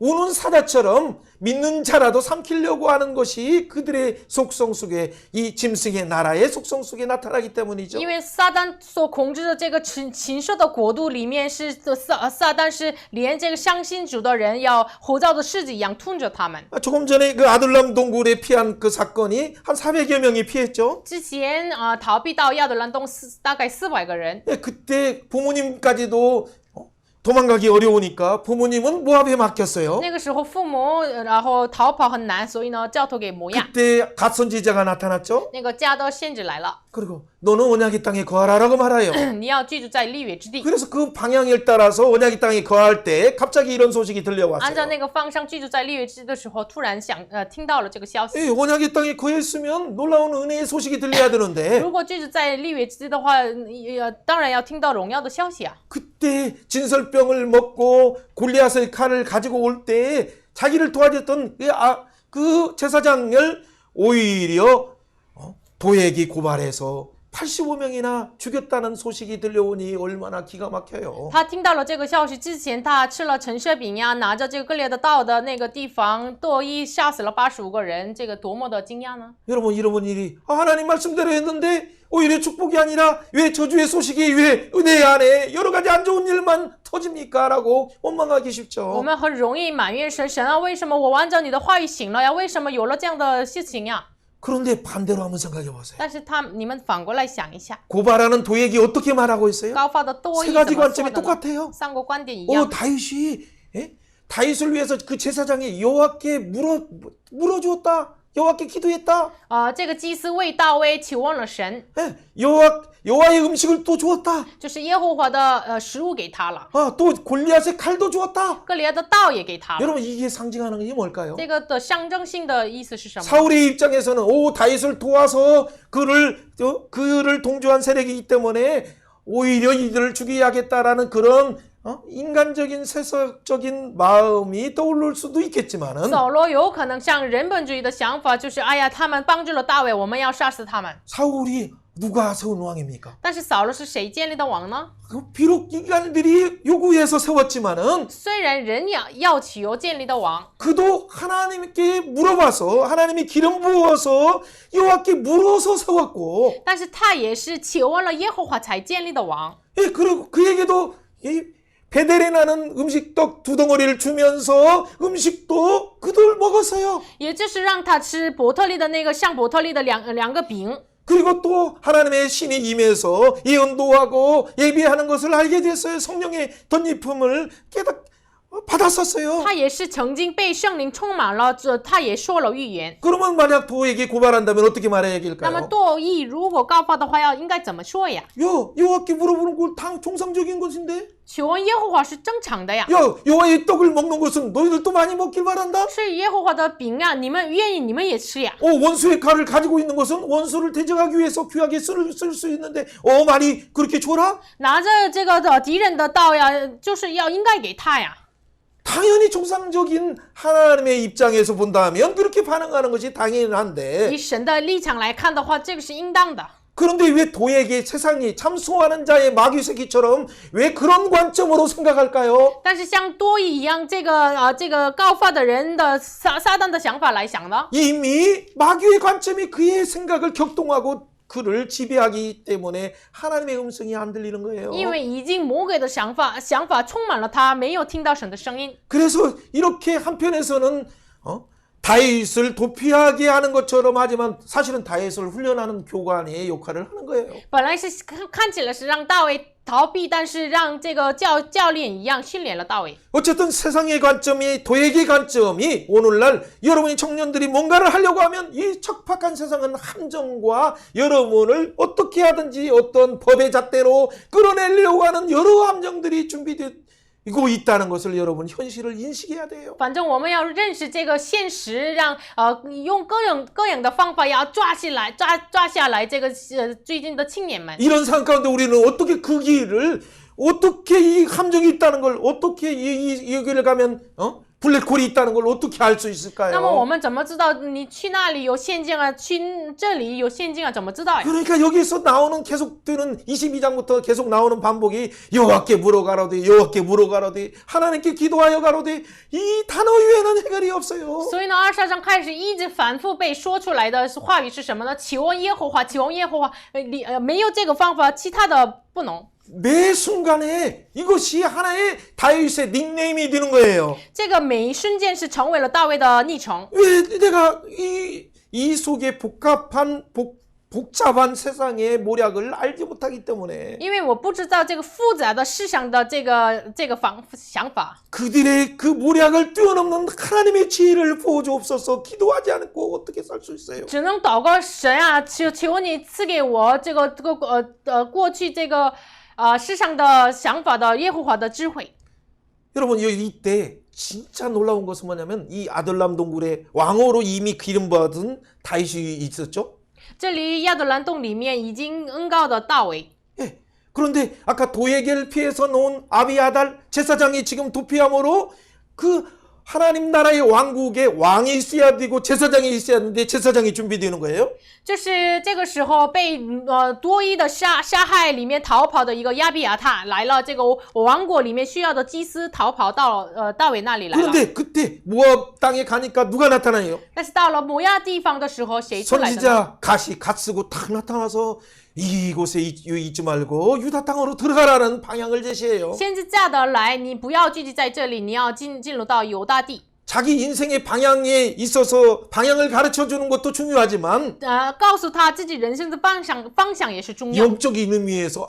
우는 사자처럼 믿는 자라도 삼키려고 하는 것이 그들의 속성 속에 이 짐승의 나라의 속성 속에 나타나기 때문이죠. 因为撒旦所控制的这个禽兽的国度里面是撒旦是连这个相信主的人要活造的狮子一样吞着他们。 조금 전에 그 아둘람 동굴에 피한 그 사건이 한 400여 명이 피했죠. 之前逃避到亚德兰洞大概400个人， 그때 부모님까지도 도망가기 어려우니까 부모님은 모압에 맡겼어요. 那个时候父母然后逃跑很难，所以呢交托给摩亚。 그때 갓선지자가 나타났죠. 那个加的先知来了， 그리고 너는 언약의 땅에 거하라라고 말해요. 你要居住在立约之地， 그래서 그 방향을 따라서 언약의 땅에 거할 때 갑자기 이런 소식이 按照 들려왔어요. 那个方向居住在立约之地的时候，突然听到了这个消息。 언약의 땅에 거했으면 놀라운 은혜의 소식이 들려야 되는데 如果居住在立约之地的话，当然要听到荣耀的消息啊。 그때 진설병을 먹고 골리앗의 칼을 가지고 올 때 자기를 도와줬던 그 제사장을 오히려 도액이 고발해서 85명이나 죽였다는 소식이 들려오니 얼마나 기가 막혀요. 他听到了这个消息之前，他吃了陈设饼呀，拿着这个割裂的刀的那个地方，多一杀死了85个人，这个多么的惊讶呢？ 여러분 이런 일이 하나님 말씀대로 했는데 오히려 축복이 아니라 왜 저주의 소식이 왜 은혜 안에 여러 가지 안 좋은 일만 터집니까? 라고 원망하기 我 쉽죠. 们很容易埋怨神，神啊，为什么我按照你的话语行了呀？为什么有了这样的事情呀？ 그런데 반대로 한번 생각해 보세요. 但是你们反过来想一下， 고발하는 도액이 어떻게 말하고 있어요? 高发的多 세 益 가지 怎么说 관점이 的呢？ 똑같아요. 三个观点一样。 다윗이 다윗을 위해서 그 제사장이 여호와께 물어주었다. 여호와께 기도했다. 这个祭司为大卫求问了神， 여호와의 음식을 또 주었다. 就是耶和华的食物给他了， 또 골리앗의 칼도 주었다. 哥利亚的刀也给他了。 여러분 이게 상징하는 게 뭘까요? 这个的象征性的意思是什么？ 사울의 입장에서는 다윗을 도와서 그를 동조한 세력이기 때문에 오히려 이들을 죽여야겠다라는 그런 인간적인 세속적인 마음이 떠오를 수도 있겠지만은 扫罗有可能像人本主义的想法，就是哎呀，他们帮助了大卫，我们要杀死他们。 사울이 누가 세운 왕입니까? 但是扫罗是谁建立的王呢？ 비록 인간들이 요구해서 세웠지만은 虽然人要求建立的王， 그도 하나님께 물어봐서 하나님이 기름 부어서 여호와께 물어서 세웠고 但是他也是求问了耶和华才建立的王。 그리고 그에게도 베델에 나는 음식떡 2덩어리를 주면서 음식도 그들 먹었어요. 也就是让他吃伯特利的那个像伯特利的两个饼。 그리고 또 하나님의 신이 임해서 예언도 하고 예비하는 것을 알게 됐어요. 성령의 덧입힘을 받았었어요. 他也是曾经被圣灵充满了，他也说了预言。 그러면 만약 도에게 고발한다면 어떻게 말해야 那么 될까요? 堕义如果告发的话，应该怎么说呀？ 여호와께 물어보는 건 당 정상적인 것인데? 求问耶和华是正常的呀， 여호와의 떡을 먹는 것은 너희들도 많이 먹길 바란다? 是耶和华的饼啊，你们愿意你们也吃呀。 원수의 칼을 가지고 있는 것은 원수를 대적하기 위해서 귀하게 쓸 수 있는데 많이 그렇게 줘라? 拿着这个敌人的刀呀，就是应该给他呀。 당연히 정상적인 하나님의 입장에서 본다면 그렇게 반응하는 것이 以 당연한데 神的立场来看的话，这个是应当的。 그런데 왜 도에게 세상이 참소하는 자의 마귀새끼처럼 왜 그런 관점으로 생각할까요? 但是像多义一样，这个告发的人的撒旦的想法来想呢， 이미 마귀의 관점이 그의 생각을 격동하고 그를 지배하기 때문에 하나님의 음성이 안 들리는 거예요. 因为已经魔鬼的想法充满了他，没有听到神的声音。 그래서 이렇게 한편에서는 다윗을 도피하게 하는 것처럼 하지만 사실은 다윗을 훈련하는 교관의 역할을 하는 거예요. 本来是看起来是让大卫逃避，但是让这个教练一样训练了大卫。 어쨌든 세상의 관점이 도에게 관점이 오늘날 여러분이 청년들이 뭔가를 하려고 하면 이 척박한 세상은 함정과 여러분을 어떻게 하든지 어떤 법의 잣대로 끌어내려고 하는 여러 함정들이 준비되고 있다는 것을 여러분 현실을 인식해야 돼요. 反正我们要认识这个现实，让用各样的方法要抓下来这个最近的青年们。 이런 상황 가운데 우리는 어떻게 그 길을 어떻게 이 함정이 있다는 걸 어떻게 이 길을 가면 블랙홀이 있다는 걸 어떻게 알 수 那么我 있을까요? 们怎么知道你去那里有陷阱啊？去这里有陷阱啊？怎么知道呀？ 그러니까 여기서 나오는 계속 드는 22장부터 계속 나오는 반복이 여호와께 물어가로되 여호와께 물어가로되 하나님께 기도하여 가로되 이 단어 외에는 해결이 없어요. 所以呢，22章开始一直反复被说出来的话语是什么呢？求问耶和华，求问耶和华，没有这个方法，其他的不能。 매 순간에 이것이 하나의 다윗의 닉네임이 되는 거예요. 这个每一瞬间是成为了大卫的昵称。 왜 내가 이 속에 복잡한 세상의 모략을 알지 못하기 때문에 因为我不知道这个复杂的世上的这个想法， 그들의 그 모략을 뛰어넘는 하나님의 지혜를 부어주옵소서. 기도하지 않고 어떻게 살 수 있어요? 只能祷告神啊，求你赐给我这个过去这个世上的想法的耶和华的智慧。 여러분 이때 진짜 놀라운 것은 뭐냐면 이 아들람 동굴의 왕으로 이미 기름받은 다윗이 있었죠. 这里亚杜兰洞里面已经恩膏的大卫， 예. 그런데 아까 도에게를 피해서 놓은 아비아달 제사장이 지금 도피함으로 그 하나님 나라의 왕국에 왕이 있어야 되고 제사장이 있어야 하는데 제사장이 준비되는 거예요. 就是这个时候被多伊的杀害里面逃跑的一个亚比亚他来了，这个王国里面需要的祭司逃跑到大卫那里来了。 그런데 그때 모압 땅에 가니까 누가 나타나요? 但是到了摩亚地方的时候，谁出来的呢？ 선지자 갓 쓰고 탁 나타나서 이곳에 있지 말고 유다 땅으로 들어가라는 방향을 제시해요. 先知驾得来，你不要聚集在这里，你要进入到犹大地。 자기 인생의 방향에 있어서 방향을 가르쳐 주는 것도 중요하지만 告诉他自己人生的方向也是重要。 영적인 의미에서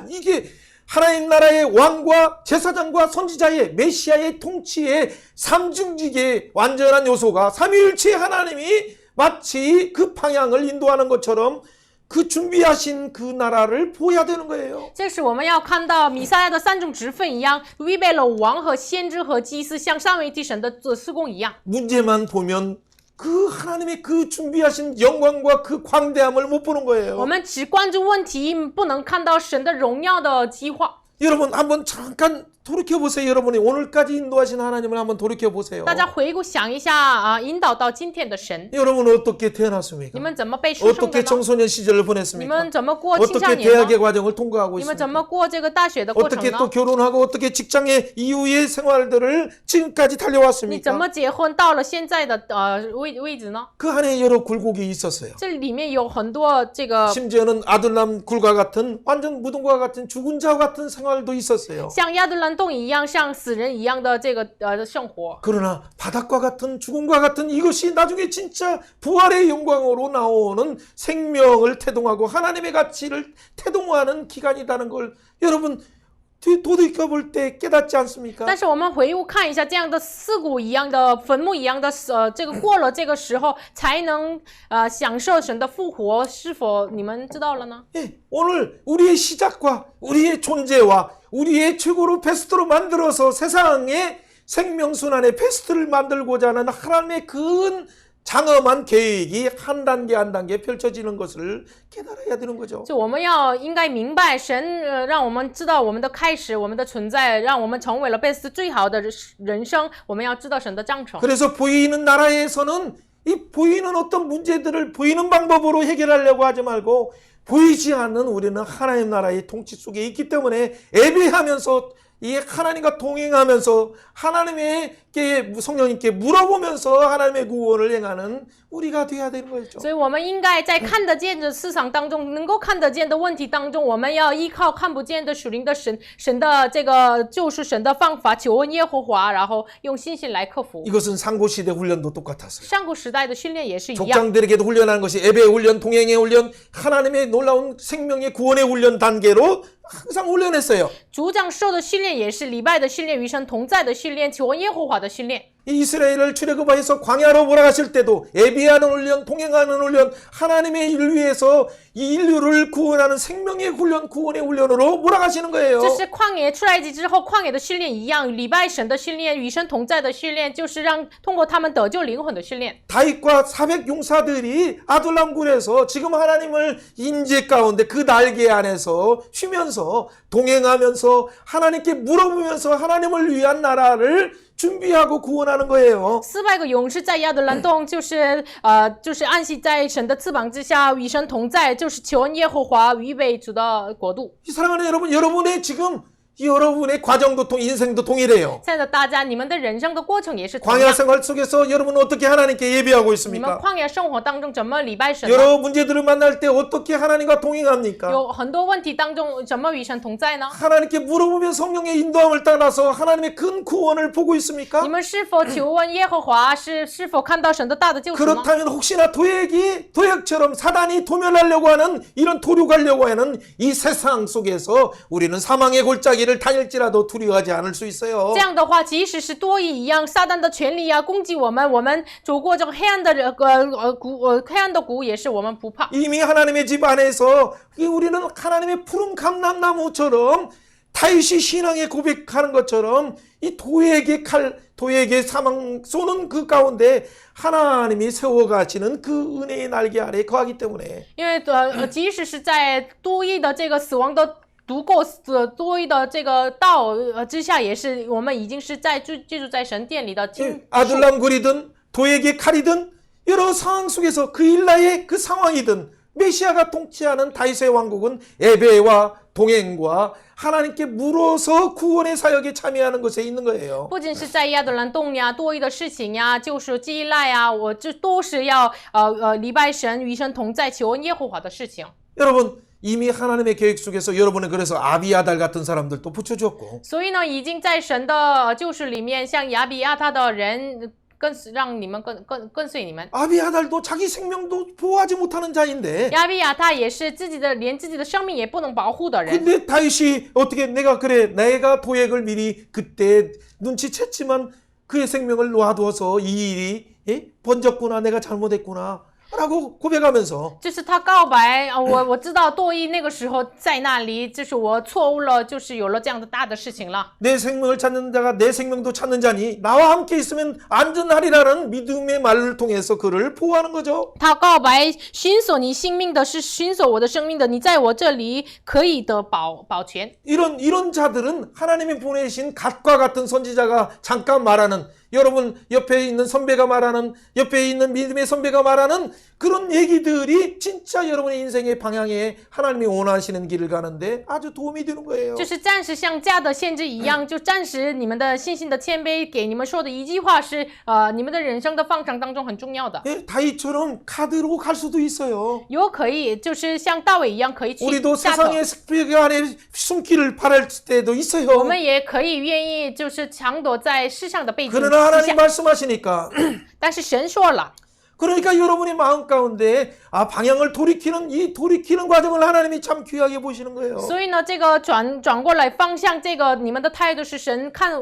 이게 하나님 나라의 왕과 제사장과 선지자의 메시아의 통치의 삼중직의 완전한 요소가 삼위일체 하나님이 마치 그 방향을 인도하는 것처럼 그 준비하신 그 나라를 보여야 되는 거예요. 这是我们要看到弥赛亚的三种职分一样，预备了王和先知和祭司，像三位一体神的事工一样。 문제만 보면 그 하나님의 그 준비하신 영광과 그 광대함을 못 보는 我 거예요. 们只关注问题，不能看到神的荣耀的计划。 여러분 한번 잠깐 돌이켜보세요. 여러분이 오늘까지 인도하신 하나님을 한번 돌이켜보세요. 大家回顾想一下引导到今天的神， 여러분은 어떻게 태어났습니까? 你们怎么被生生 어떻게 的呢？ 청소년 시절을 你 보냈습니까? 们怎么过青少 어떻게 年呢？ 대학의 과정을 통과하고 你们怎 있습니까? 么过这个大学的过程 어떻게 呢？ 또 결혼하고 어떻게 직장의 이후의 생활들을 지금까지 你怎 달려왔습니까? 么结婚到了现在的位置呢？ 그 안에 여러 굴곡이 있었어요. 这里面有很多这个 심지어는 아들람 굴과 같은 완전 무덤과 같은 죽은 자와 같은 생활도 있었어요. 像亚杜兰洞一样，像死人一样的这个生活。 그러나 바닥과 같은 죽음과 같은 이것이 나중에 진짜 부활의 영광으로 나오는 생명을 태동하고 하나님의 가치를 태동하는 기간이라는 걸 여러분 돌이켜 볼 때 깨닫지 않습니까? 但是我们回顾看一下，这样的尸骨一样的坟墓一样的这个过了这个时候，才能享受神的复活，是否你们知道了呢？ 예, 오늘 우리의 시작과 우리의 존재와 우리의 최고로 베스트로 만들어서 세상에 생명순환의 베스트를 만들고자 하는 하나님의 그 장엄한 계획이 한 단계 한 단계 펼쳐지는 것을 깨달아야 되는 거죠. 就我们应该明白神让我们知道我们的开始，我们的存在，让我们成为了贝斯最好的人生。我们要知道神的章程。 그래서 보이는 나라에서는 이 보이는 어떤 문제들을 보이는 방법으로 해결하려고 하지 말고 보이지 않는 우리는 하나님 나라의 통치 속에 있기 때문에 예배하면서 이 하나님과 동행하면서 하나님께 성령님께 물어보면서 하나님의 구원을 행하는 우리가 되어야 되는 거죠. 所以我们应该在看得见的市场当中，能够看得见的问题当中，我们要依靠看不见的属灵的神的这个救赎神的方法，求问耶和华，然后用信心来克服。 이것은 상고 시대 훈련도 똑같았어요. 上古时代的训练也是一样。 족장들에게도 훈련하는 것이 예배의 훈련, 동행의 훈련, 하나님의 놀라운 생명의 구원의 훈련 단계로 항상 훈련했어요. 族长受的训练也是礼拜的训练，与神同在的训练，求问耶和华的训练。 이스라엘을 출애굽해서 광야로 몰아가실 때도 예비하는 훈련, 동행하는 훈련, 하나님의 일을 위해서 이 인류를 구원하는 생명의 훈련, 구원의 훈련으로 몰아가시는 거예요. 这是旷野出埃及之后旷野的训练一样，礼拜神的训练，与神同在的训练，就是让通过他们得救灵魂的训练。 다윗과 400 용사들이 아둘람굴에서 지금 하나님을 인재 가운데 그 날개 안에서 쉬면서 동행하면서 하나님께 물어보면서 하나님을 위한 나라를 준비하고 구원하는 거예요. 400个勇士在亚德兰洞，就是安息在神的翅膀之下，与神同在，就是求恩耶和华预备主的国度。 사랑하는 여러분, 여러분의 지금 여러분의 과정도 인생도 동일해요. 现在的大家，你们的人生的过程也是同 광야 样。 생활 속에서 여러분은 어떻게 하나님께 예배하고 你们 있습니까? 旷野生活当中怎么礼拜神呢？ 여러 문제들을 만날 때 어떻게 하나님과 동행합니까? 有很多问题当中，怎么与神同在呢？ 하나님께 물어보면 성령의 인도함을 따라서 하나님의 큰 구원을 보고 있습니까? 你们是否求问耶和华？是否看到神的大的救赎吗？ 그렇다면 혹시나 도액처럼 사단이 도멸하려고 하는 이런 도륙하려고 하는 이 세상 속에서 우리는 사망의 골짜기를 다닐지라도 두려워하지 않을 수 있어요. 这样的话，即使是多疑一样，撒旦的权利啊攻击我们，我们走过这个黑暗的黑暗的谷，也是我们不怕。 이미 하나님의 집 안에서 우리는 하나님의 푸른 감람나무처럼 다윗이 신앙에 고백하는 것처럼 이 도액의 칼, 도액의 사망 쏘는 그 가운데 하나님이 세워가시는 그 은혜의 날개 아래 거하기 때문에 因为即使是在多疑的这个死亡的读过多疑的这个道之下，也是我们已经是在居住在神殿里的金。 아둘람굴이든 도액의 칼이든 여러 상황 속에서 그 일라의 그 상황이든 메시아가 통치하는 다윗의 왕국은 예배와 동행과 하나님께 물어서 구원의 사역에 참여하는 것에 있는 거예요. 不仅是在亚德兰洞呀、多疑的事情呀、就是祭赖呀，我这都是要礼拜神、与神同在、求恩耶和华的事情。 여러분 이미 하나님의 계획 속에서 여러분은 그래서 아비아달 같은 사람들도 붙여줬고 所以呢，已经在神的救赎里面，像亚比亚他的人让你们跟随你们。 아비아달도 자기 생명도 보호하지 못하는 자인데 亚比亚他也是连自己的生命也不能保护的人。 근데 다윗이 어떻게 내가 도액을 미리 그때 눈치챘지만 그의 생명을 놔두어서 이 일이 번졌구나 내가 잘못했구나 라고 고백하면서 就是他告白我知道多疑那个时候在那里，就是我错误了，就是有了这样的大的事情了。 내 생명을 찾는 자가 내 생명도 찾는 자니 나와 함께 있으면 안전하리라는 믿음의 말을 통해서 그를 보호하는 거죠. 他告白寻索你性命的是寻索我的生命的，你在我这里可以得保全。 이런 자들은 하나님이 보내신 갓과 같은 선지자가 잠깐 말하는 여러분 옆에 있는 선배가 말하는 옆에 있는 믿음의 선배가 말하는 그런 얘기들이 진짜 여러분의 인생의 방향에 하나님이 원하시는 길을 가는데 아주 도움이 되는 거예요. 就是暂时像家的先知一样，就暂时你们的信心的谦卑给你们说的一句话是你们的人生的方向当中很重要的。 예, 다윗처럼 카드로 갈 수도 있어요. 有可以就是像大卫一样可以去 우리도 下头， 세상의 습벽 안에 숨기를 바랄 때도 我 있어요. 们也可以愿意就是藏躲在世上的背景 그러나 之 하나님 下。 말씀하시니까 但是神说了， 그러니까 여러분의 마음 가운데 방향을 돌이키는 이 돌이키는 과정을 하나님이 참 귀하게 보시는 거예요. 所以呢，这个转过来方向，这个你们的态度是神看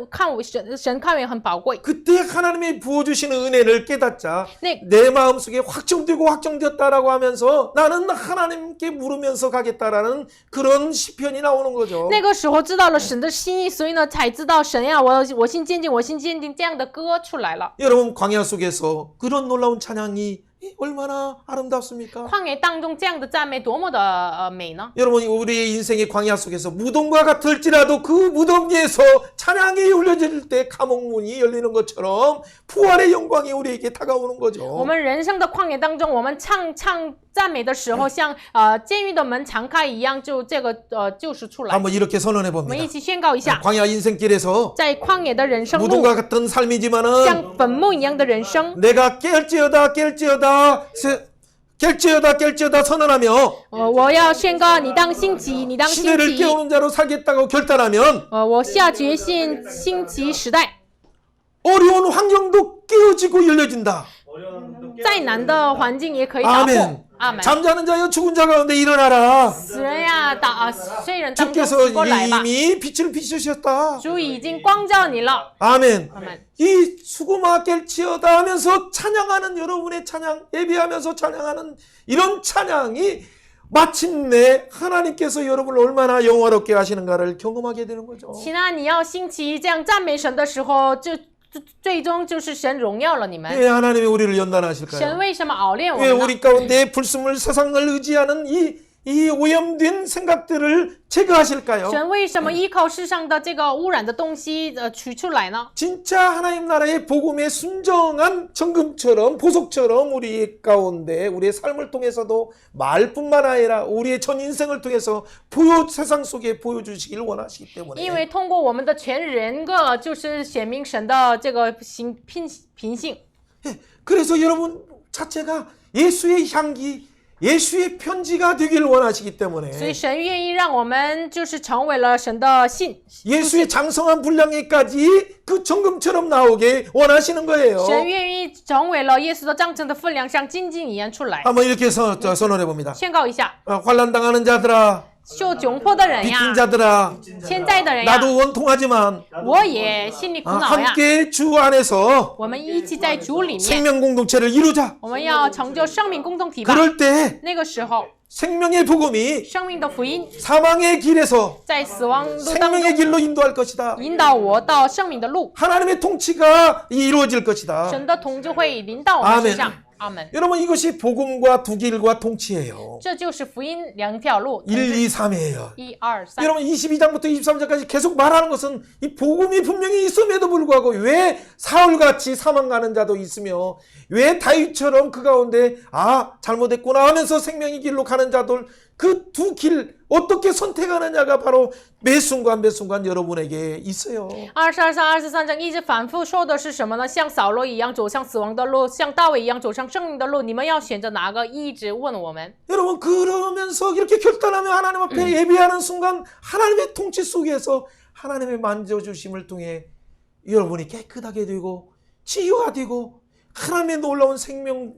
为很宝贵。 그때 하나님이 부어주시는 은혜를 깨닫자 네. 내 마음속에 확정되고 확정되었다라고 하면서 나는 하나님께 물으면서 가겠다라는 그런 시편이 나오는 거죠. 那个时候知道了神的心意，所以呢才知道神呀，我心坚定，我心坚定，这样的歌出来了。 여러분 광야 속에서 그런 놀라운 찬양이 얼마나 아름답습니까? 旷野当中这样的赞美多么的美呢？ 여러분 우리의 인생의 광야 속에서 무덤과 같을지라도 그 무덤 위에서 찬양이 울려질 때 감옥문이 열리는 것처럼 부활의 영광이 우리에게 다가오는 我 거죠. 们人生的旷野当中，我们唱赞美的时候，像监狱的门常开一样，就这个救赎出来。 한번 이렇게 선언해 我们一 봅니다. 起宣告一下， 광야 인생길에서 在旷野的人生路， 무덤과 같은 삶이지만은 像坟墓一样的人生， 내가 깰지어다 선언하며 我要宣告，你当兴起，你当兴 시대를 起。 깨우는 자로 살겠다고 결단하면 我下决心兴起时代， 어려운 환경도 깨어지고 열려진다. 再难的环境也可以打破。 아멘. 阿门。 잠자는 자여 죽은 자 가운데 일어나라. 死人呀，睡人当中 주께서 醒过来吧。 이미 빛을 비추셨다. 主已经光照你了。 아멘. 阿门。 이 수고마 깰지어다 하면서 찬양하는 여러분의 찬양, 예배하면서 찬양하는 이런 찬양이 마침내 하나님께서 여러분을 얼마나 영화롭게 하시는가를 경험하게 되는 거죠. 亲爱，你要兴起这样赞美神的时候，最终就是神荣耀了你们。 왜 하나님이 우리를 연단하실까요? 神为什么熬炼我 왜 们呢？ 우리 가운데 불순물 세상을 의지하는 이 오염된 생각들을 제거하실까요? 神为什么依靠世上的这个污染的东西取出来呢？ 진짜 하나님 나라의 복음에 순정한 정금처럼 보석처럼 우리 가운데 우리의 삶을 통해서도 말뿐만 아니라 우리의 전 인생을 통해서 세상 속에 보여주시길 원하시기 因 때문에 为通过我们的全人格，就是显明神的这个品性。 그래서 여러분 자체가 예수의 향기 예수의 편지가 되길 원하시기 所以 때문에 神愿意让我们就是成为了神的信， 예수의 장성한 분량에까지 그 정금처럼 나오게 원하시는 거예요. 神愿意成为了耶稣的章程的分量，像金晶一样出来。 한번 이렇게 선언해 봅니다. 宣告一下， 환난당하는 자들아 受窘迫的人呀， 빚진 자들아 欠债的人呀， 나도 원통하지만 我也心里苦恼呀。 함께 주 안에서 我们一起在主里面， 생명 공동체를 이루자. 我们要成就生命共同体吧。 그럴 때 那个时候， 생명의 복음이 生命的福音 사망의 길에서 在死亡路当 생명의 中 길로 인도할 것이다. 引导我到生命的路， 하나님의 통치가 이루어질 것이다. 神的统治会临到我们身上。阿门。 여러분 이것이 복음과 두 길과 통치예요. 这就是福音两条路。 1, 2, 3이에요. 一二三。 여러분 22장부터 23장까지 계속 말하는 것은 이 복음이 분명히 있음에도 불구하고 왜 사울같이 사망 가는 자도 있으며 왜 다윗처럼 그 가운데 잘못했구나 하면서 생명의 길로 가는 자들 그 두 길 어떻게 선택하느냐가 바로 매 순간 여러분에게 있어요. 22章、23章一直反复说的是什么呢？像扫罗一样走向死亡的路，像大卫一样走上生命的路，你们要选择哪个？一直问我们。 여러분 그러면서 이렇게 결단하며 하나님 앞에 예배하는 순간 하나님의 통치 속에서 하나님의 만져주심을 통해 여러분이 깨끗하게 되고 치유가 되고 하나님의 놀라운 생명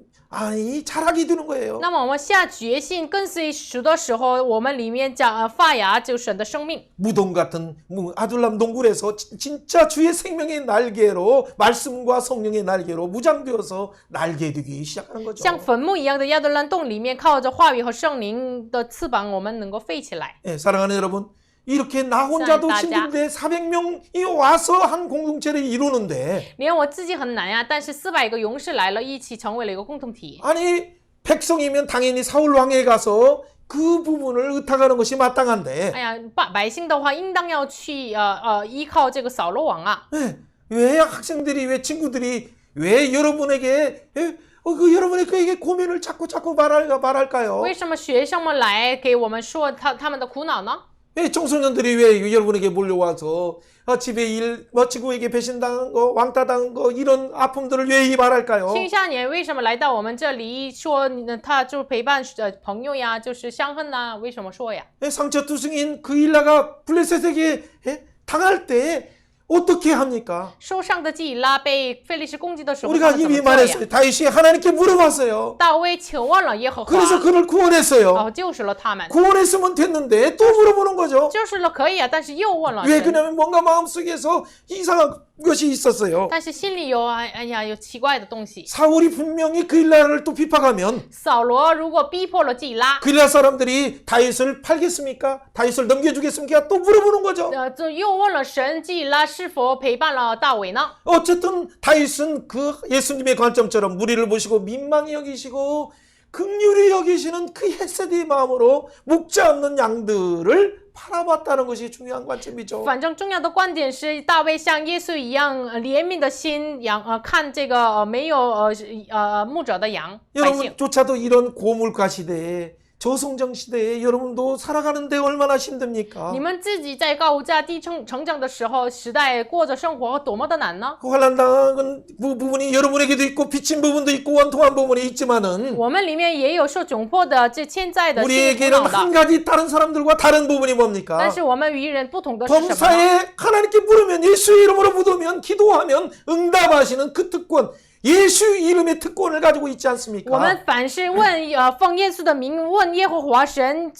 자라게 되는 거예요. 那么我们下决心跟随主的时候，我们里面发芽就神的生命。 무덤 같은 아둘람 동굴에서 진짜 주의 생명의 날개로 말씀과 성령의 날개로 무장되어서 날개되기 시작하는 거죠. 像坟墓一样的亚德兰洞里面，靠着话语和圣灵的翅膀，我们能够飞起来。 네, 사랑하는 여러분, 이렇게 나 혼자도 힘든데 400명이 와서 한 공동체를 이루는데 连我自己很难呀，但是400个勇士来了，一起成为了一个共同体。 아니 백성이면 당연히 사울 왕에 가서 그 부분을 의탁하는 것이 마땅한데 哎呀，百姓的话，应当要去依靠这个扫罗王啊。 네, 왜 학생들이 왜 친구들이 왜 여러분에게 여러분에게 고민을 자꾸 말할까요? 为什么学生们来给我们说他们的苦恼呢？ 왜 청소년들이 왜 여러분에게 몰려와서 집에 친구에게 배신당한 거, 왕따당한 거 이런 아픔들을 왜 말할까요? 青少年为什么来到我们这里说他就陪伴朋友呀，就是相恨呐？为什么说呀？ 상처투성인 그 일라가 블레셋에게 당할 때 어떻게 합니까? 受伤的基以拉被非利士攻击的时候， 우리가 他们怎么 이미 做呀？ 말했어요. 다윗이 하나님께 물어봤어요. 大卫求问了耶和华， 그래서 그를 구원했어요. 然后救赎了他们。 구원했으면 됐는데 또 물어보는 거죠. 救赎了可以啊，但是又问了 왜 神， 그냐면 뭔가 마음속에서 이상한 것이 있었어요. 但是心里有哎呀有奇怪的东西。 사울이 분명히 그일라를 또 비판하면 扫罗如果逼迫了基以拉， 그일라 사람들이 다윗을 팔겠습니까? 다윗을 넘겨주겠습니까? 또 물어보는 거죠. 就又问了神，基以拉是否陪伴了大卫呢？ 어쨌든 다윗은 그 예수님의 관점처럼 무리를 보시고 민망히 여기시고 긍휼히 여기시는 그 헤세드의 마음으로 목자 없는 양들을 바라봤다는 것이 중요한 관점이죠. 反正重要的观点是，大卫像耶稣一样怜悯的心，看这个没有牧者的羊百姓。 여러분조차도 이런 고물가 시대에 저성장 시대에 여러분도 살아가는데 얼마나 힘듭니까? 你们自己在高物价低成长的时候，时代过着生活多么的难呢？ 그 환난당한 부분이 여러분에게도 있고 빚진 부분도 있고 원통한 부분이 있지만은 我们里面也有受窘迫的，这欠债的，心里苦 우리에게는 恼 한 的。 가지 다른 사람들과 다른 부분이 但 뭡니까? 是我们与人不同的是什么呢？ 범사에 하나님께 물으면 예수의 이름으로 묻으면 기도하면 응답하시는 그 특권, 예수 이름의 특권을 가지고 있지 我 않습니까? 们凡是问奉耶稣的名问耶和华神，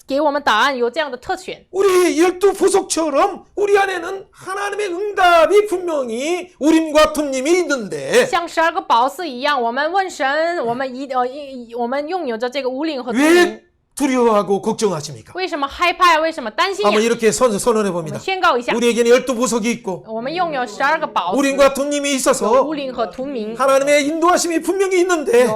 给我们答案，有这样的特权。 우리 12부속처럼 우리 안에는 하나님의 응답이 분명히 우림과 둠님이 있는데 像12个宝四一样，我们问神，我们拥有着这个无灵和tu님。 왜 두려워하고 걱정하십니까? 为什么害怕？为什么担心呀？ 한번 이렇게 선언해 我 봅니다. 们宣告一下， 우리에게는 12부속이 있고 我们拥有12个宝四， 우림과 둠님이 有 있어서 无灵和图明， 하나님의 인도하심이 분명히 있는데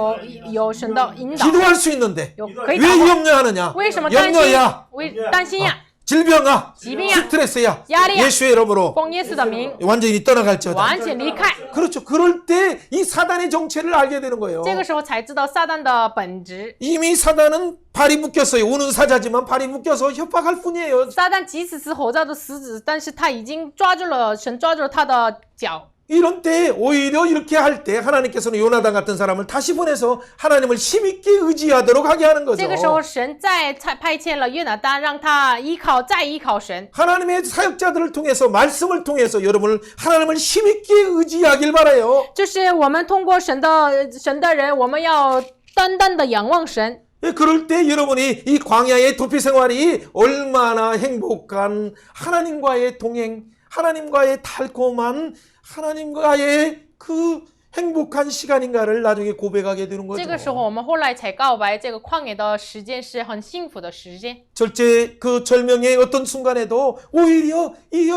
有神的引导， 기도할 수 있는데 有可以 왜 祷告。 염려하느냐? 为什么担心 염려야 ？为担心呀？ 질병아, 질병이야. 스트레스야. 야리야. 예수의 이름으로 奉耶稣的名， 완전히 떠나갈지어다. 完全离开。 그렇죠. 그럴 때 이 사단의 정체를 알게 되는 거예요. 这个时候才知道撒旦的本质。 이미 사단은 발이 묶였어요. 오는 사자지만 발이 묶여서 협박할 뿐이에요. 撒旦即使是活着的死子，但是他已经抓住了神，抓住了他的脚。 이런 때 오히려 이렇게 할 때 하나님께서는 요나단 같은 사람을 다시 보내서 하나님을 힘있게 의지하도록 하게 하는 거죠. 这个时候，神再派遣了约拿单，让他再依靠神。 하나님의 사역자들을 통해서 말씀을 통해서 여러분을 하나님을 힘있게 의지하길 바라요. 就是我们通过神的人，我们要单单的仰望神。 그럴 때 여러분이 이 광야의 도피 생활이 얼마나 행복한 하나님과의 동행, 하나님과의 달콤한 하나님과의 그 행복한 시간인가를 나중에 고백하게 되는 这个时候， 거죠. 我们后来才告白，这个旷野的时间是很幸福的时间。 절제 그 절명의 어떤 순간에도 오히려 이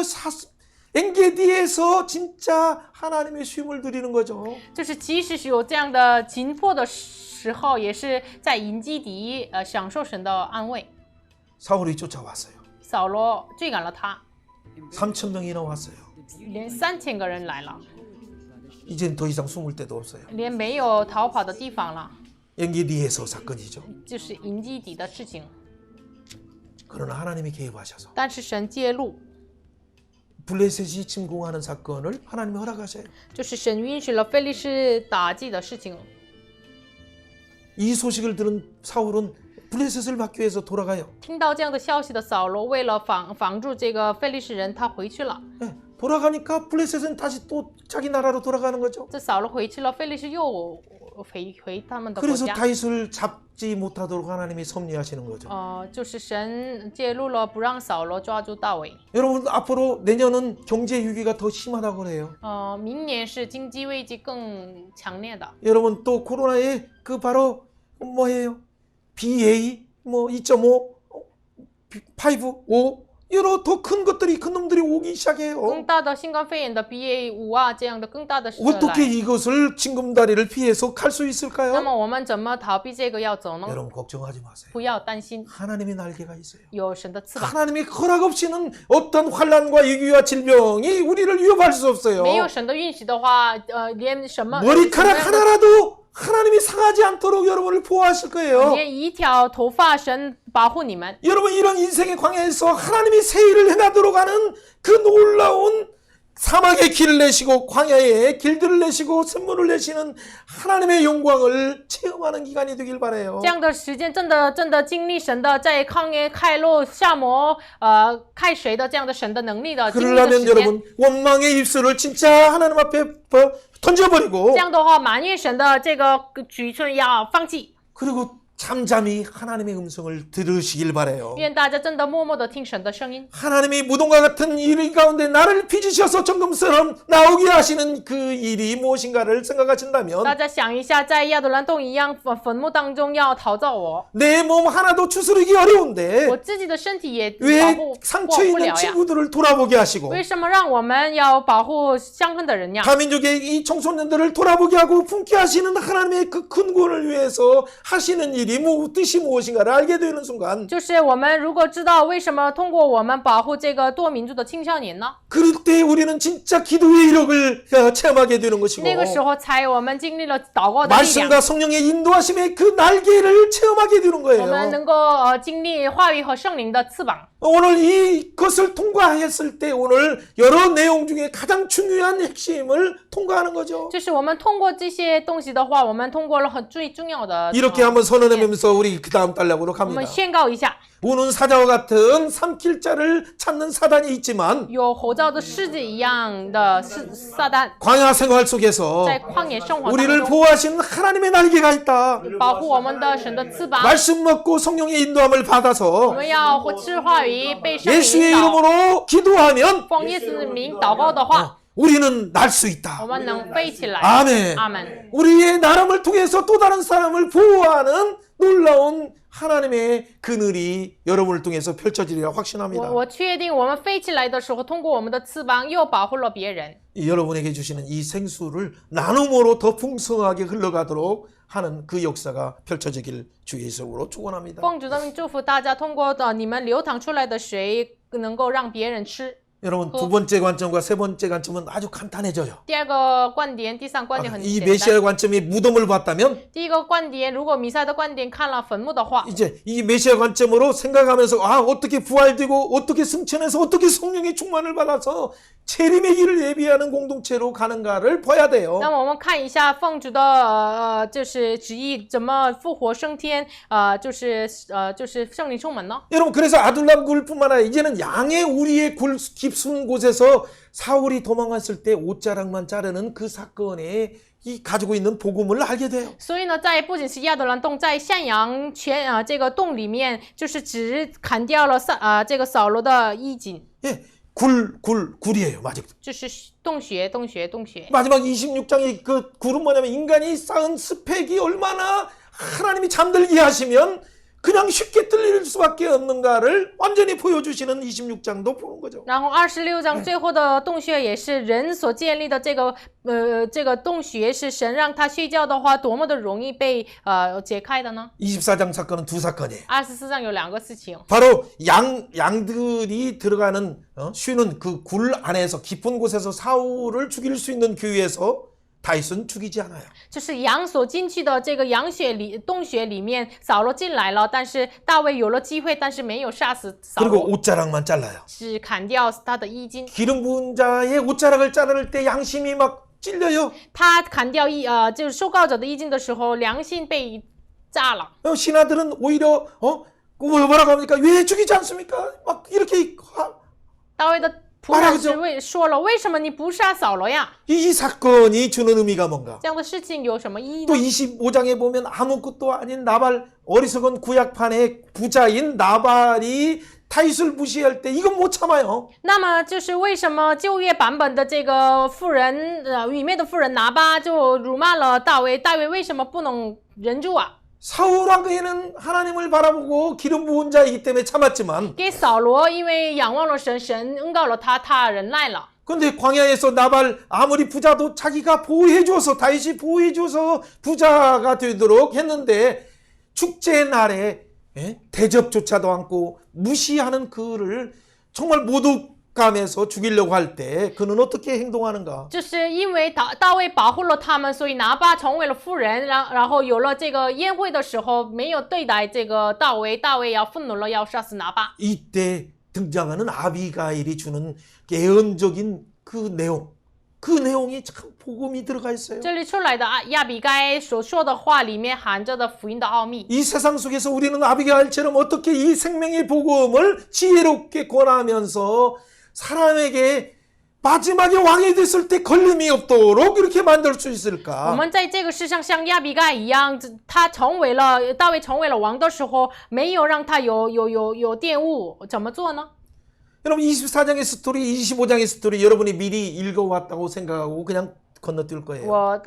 엔게디에서 진짜 하나님의 쉼을 누리는 거죠. 就是即使是有这样的紧迫的时候，也是在营基底享受神的安慰。 사울이 쫓아왔어요. 扫罗追赶了他， 3,000명이나 왔어요. 连3000个人来了， 이젠 더 이상 숨을 데도 없어요. 连没有逃跑的地方了， 엔게디에서 사건이죠. 就是营基底的事情。 그러나 하나님이 개입하셔서 但是神介入， 블레셋이 침공하는 사건을 하나님이 허락하셔요. 就是神允许了非利士打击的事情。 이 소식을 들은 사울은 블레셋을 막기 위해서 돌아가요. 听到这样的消息的扫罗，为了防住这个非利士人，他回去了。 네, 돌아가니까 블레셋은 다시 또 자기 나라로 돌아가는 거죠. 这扫罗回去了，非利士又回他们的国 그래서 家。 다윗을 잡지 못하도록 하나님이 섭리하시는 거죠. 就是神介入了，不让扫罗抓住大卫。 여러분 앞으로 내년은 경제 위기가 더 심하다고 그래요. 明年是经济危机更强烈的。 여러분 또 코로나의 그 바로 뭐예요? BA 뭐 2.5, 5, 5 여러 더 큰 것들이 큰 놈들이 오기 更 시작해요. 大的新冠肺炎的 BA5啊，这样的更大的是 어떻게 来。 이것을 징검다리를 피해서 갈 수 那 있을까요? 么我们怎么逃避这个要走呢？ 여러분 걱정하지 마세요. 不要担心， 하나님의 날개가 있어요. 有神的翅膀， 하나님의 허락 없이는 어떤 환난과 위기와 질병이 우리를 위협할 수 없어요. 没有神的允许的话，连什么 머리카락 하나라도 하나님이 상하지 않도록 여러분을 보호하실 거예요. 连一条头发，神保护你们。 여러분 이런 인생의 광야에서 하나님이 새 일을 해나도록 하는 그 놀라운 사막에 길을 내시고 광야에 길들을 내시고 샘물을 내시는 하나님의 영광을 체험하는 기간이 되길 바라요. 这样的时间真的经历神的在旷野开路下魔开水的这样的神的能力的经历的 그러려면 时间。 여러분 원망의 입술을 진짜 하나님 앞에 던져버리고 这样的话，埋怨神的这个举措要放弃。 그리고 잠잠히 하나님의 음성을 들으시길 바라요. 愿大家真的默默的听神的声音。 하나님이 무덤과 같은 일 가운데 나를 빚으셔서 정금처럼 나오게 하시는 그 일이 무엇인가를 생각하신다면 大家想一下，在亚杜兰洞一样坟墓当中要陶造我， 내 몸 하나도 추스르기 어려운데 我自己的身体也保 왜 护 상처 不 있는 了呀。 친구들을 돌아보게 하시고 为什么让我们要保护相恨的人呀？ 다민족의 이 청소년들을 돌아보게 하고 품게 하시는 하나님의 그 큰 구원을 위해서 하시는 일이 뜻이 무엇인가를 알게 되는 순간 就是我们如果知道为什么通过我们保护这个多民族的青少年呢？ 그럴 때 우리는 진짜 기도의 이력을 체험하게 되는 것이고 那个时候才我们经历了祷告的力量， 말씀과 성령의 인도하심의 그 날개를 체험하게 되는 我们 거예요. 能够经历话语和圣灵的翅膀。 오늘 이것을 통과했을 때 오늘 여러 내용 중에 가장 중요한 핵심을 통과하는 거죠. 就是我们通过这些东西的话，我们通过了最重要的。 이렇게 한번 선언하면서 우리 그 다음 달락으로 我 갑니다. 们宣告一下， 우는 사자와 같은 삼킬 자를 찾는 사단이 있지만 有吼叫的狮子一样的撒旦， 광야 생활 속에서 在旷野生活当 우리를 中 보호하시는 하나님의 날개가 있다. 保护我们的神的翅膀。 말씀 먹고 성령의 인도함을 我 받아서 们要吃话语，被圣灵 예수의 引导， 이름으로 기도하면 奉耶稣的名祷告的话， 우리는 날 수 我 있다. 们能飞起来。 아멘. 阿门。 우리의 나름을 통해서 또 다른 사람을 보호하는 놀라운 하나님의 그늘이 여러분을 통해서 펼쳐지리라 확신합니다. 我确定，我们飞起来的时候，通过我们的翅膀又保护了别人。 여러분에게 주시는 이 생수를 나눔으로 더 풍성하게 흘러가도록 하는 그 역사가 펼쳐지길 주 예수로 축원합니다. 奉主的名祝福大家，通过你们流淌出来的水，能够让别人吃。 여러분 두 번째 관점과 세 번째 관점은 아주 간단해져요. 第二个观点，第三观点很 이 简单。 메시아 관점이 무덤을 봤다면 第一个观点，如果弥赛的观点看了坟墓的话， 이제 이 메시아 관점으로 생각하면서 어떻게 부활되고 어떻게 승천해서 어떻게 성령의 충만을 받아서 재림의 길을 예비하는 공동체로 가는가를 봐야 돼요. 那么我们看一下奉主的就是旨意怎么复活升天，就是圣灵充满呢？ 여러분 그래서 아둘람 굴뿐만 아니라 이제는 양의 우리의 굴 깊은 곳에서 사울이 도망갔을 때 옷자락만 자르는 그 사건에 이 가지고 있는 복음을 알게 돼요. 所以呢，在不仅是亚德兰洞，在向阳泉这个洞里面，就是只砍掉了这个扫罗的衣襟， 예, 굴이에요. 마지막. 就是洞穴。 마지막 26장의 그 굴은 뭐냐면 인간이 쌓은 스펙이 얼마나 하나님이 잠들게 하시면 그냥 쉽게 뚫릴 수밖에 없는가를 완전히 보여주시는 26장도 보는 거죠. 然后26章最后的洞穴也是人所建立的这个洞穴，是神让他睡觉的话，多么的容易被解开的呢？ 24장 사건은 두 사건이에요. 24章有两个事情， 바로 양들이 들어가는 쉬는 그 굴 안에서 깊은 곳에서 사울을 죽일 수 있는 기회에서 다윗은 죽이지 않아요. 就是羊所进去的这个洞穴里面，扫罗进来了，但是大卫有了机会，但是没有杀死扫 그리고 罗， 옷자락만 잘라요. 只砍掉他的衣襟。 기름 부은 자의 옷자락을 자를 때 양심이 막 찔려요. 他砍掉就是受膏者的衣襟的时候，良心被炸了。 신하들은 오히려 뭐라고 합니까? 왜 죽이지 않습니까? 막 이렇게 大卫的仆人是说了，为什么你不杀扫罗呀？ 이 사건이 주는 의미가 뭔가? 这样的事情有什么意义 또 呢？ 25장에 보면 아무것도 아닌 나발 어리석은 구약판의 부자인 나발이 다윗을 무시할 때 이건 못 참아요. 那么就是为什么旧约版本的这个妇人里面的妇人拿巴就辱骂了大卫，大卫为什么不能忍住啊？ 사울 왕에는 하나님을 바라보고 기름 부은 자이기 때문에 참았지만 给扫罗因为仰望了神，神恩告了他，他忍耐了。 근데 광야에서 나발 아무리 부자도 자기가 보호해줘서 다윗이 보호해줘서 부자가 되도록 했는데 축제 날에 대접조차도 않고 무시하는 그를 정말 모독감에서 죽이려고 할 때 그는 어떻게 행동하는가? 就是因为大卫保护了他们，所以拿巴成为了妇人，然后有了这个宴会的时候，没有对待这个大卫，大卫要愤怒了，要杀死拿巴。 이때 등장하는 아비가일이 주는 예언적인 그 내용이 참 복음이 들어가 있어요. 这里出来的亚比该所说的话里面含着的福音的奥秘。 이 세상 속에서 우리는 아비가일처럼 어떻게 이 생명의 복음을 지혜롭게 권하면서 사람에게 마지막에 왕이 됐을 때 걸림이 없도록 이렇게 만들 수 我 있을까? 们在这个世上像亚比该一样，大卫成为了王的时候，没有让他有玷污，怎么做呢？ 여러분 24장의 스토리, 25장의 스토리 여러분이 미리 읽어왔다고 생각하고 그냥 건너뛸 거예요. 我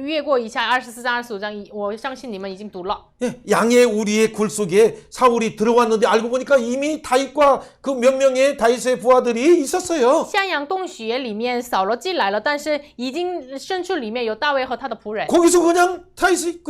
越过一下24章、25章，我相信你们已经读了。 예, 양의 우리의 굴 속에 사울이 들어왔는데 알고 보니까 이미 다윗과 그 몇 명의 다윗의 부하들이 있었어요. 向阳洞穴里面扫罗进来了，但是已经深处里面有大卫和他的仆人。 거기서 그냥 다윗이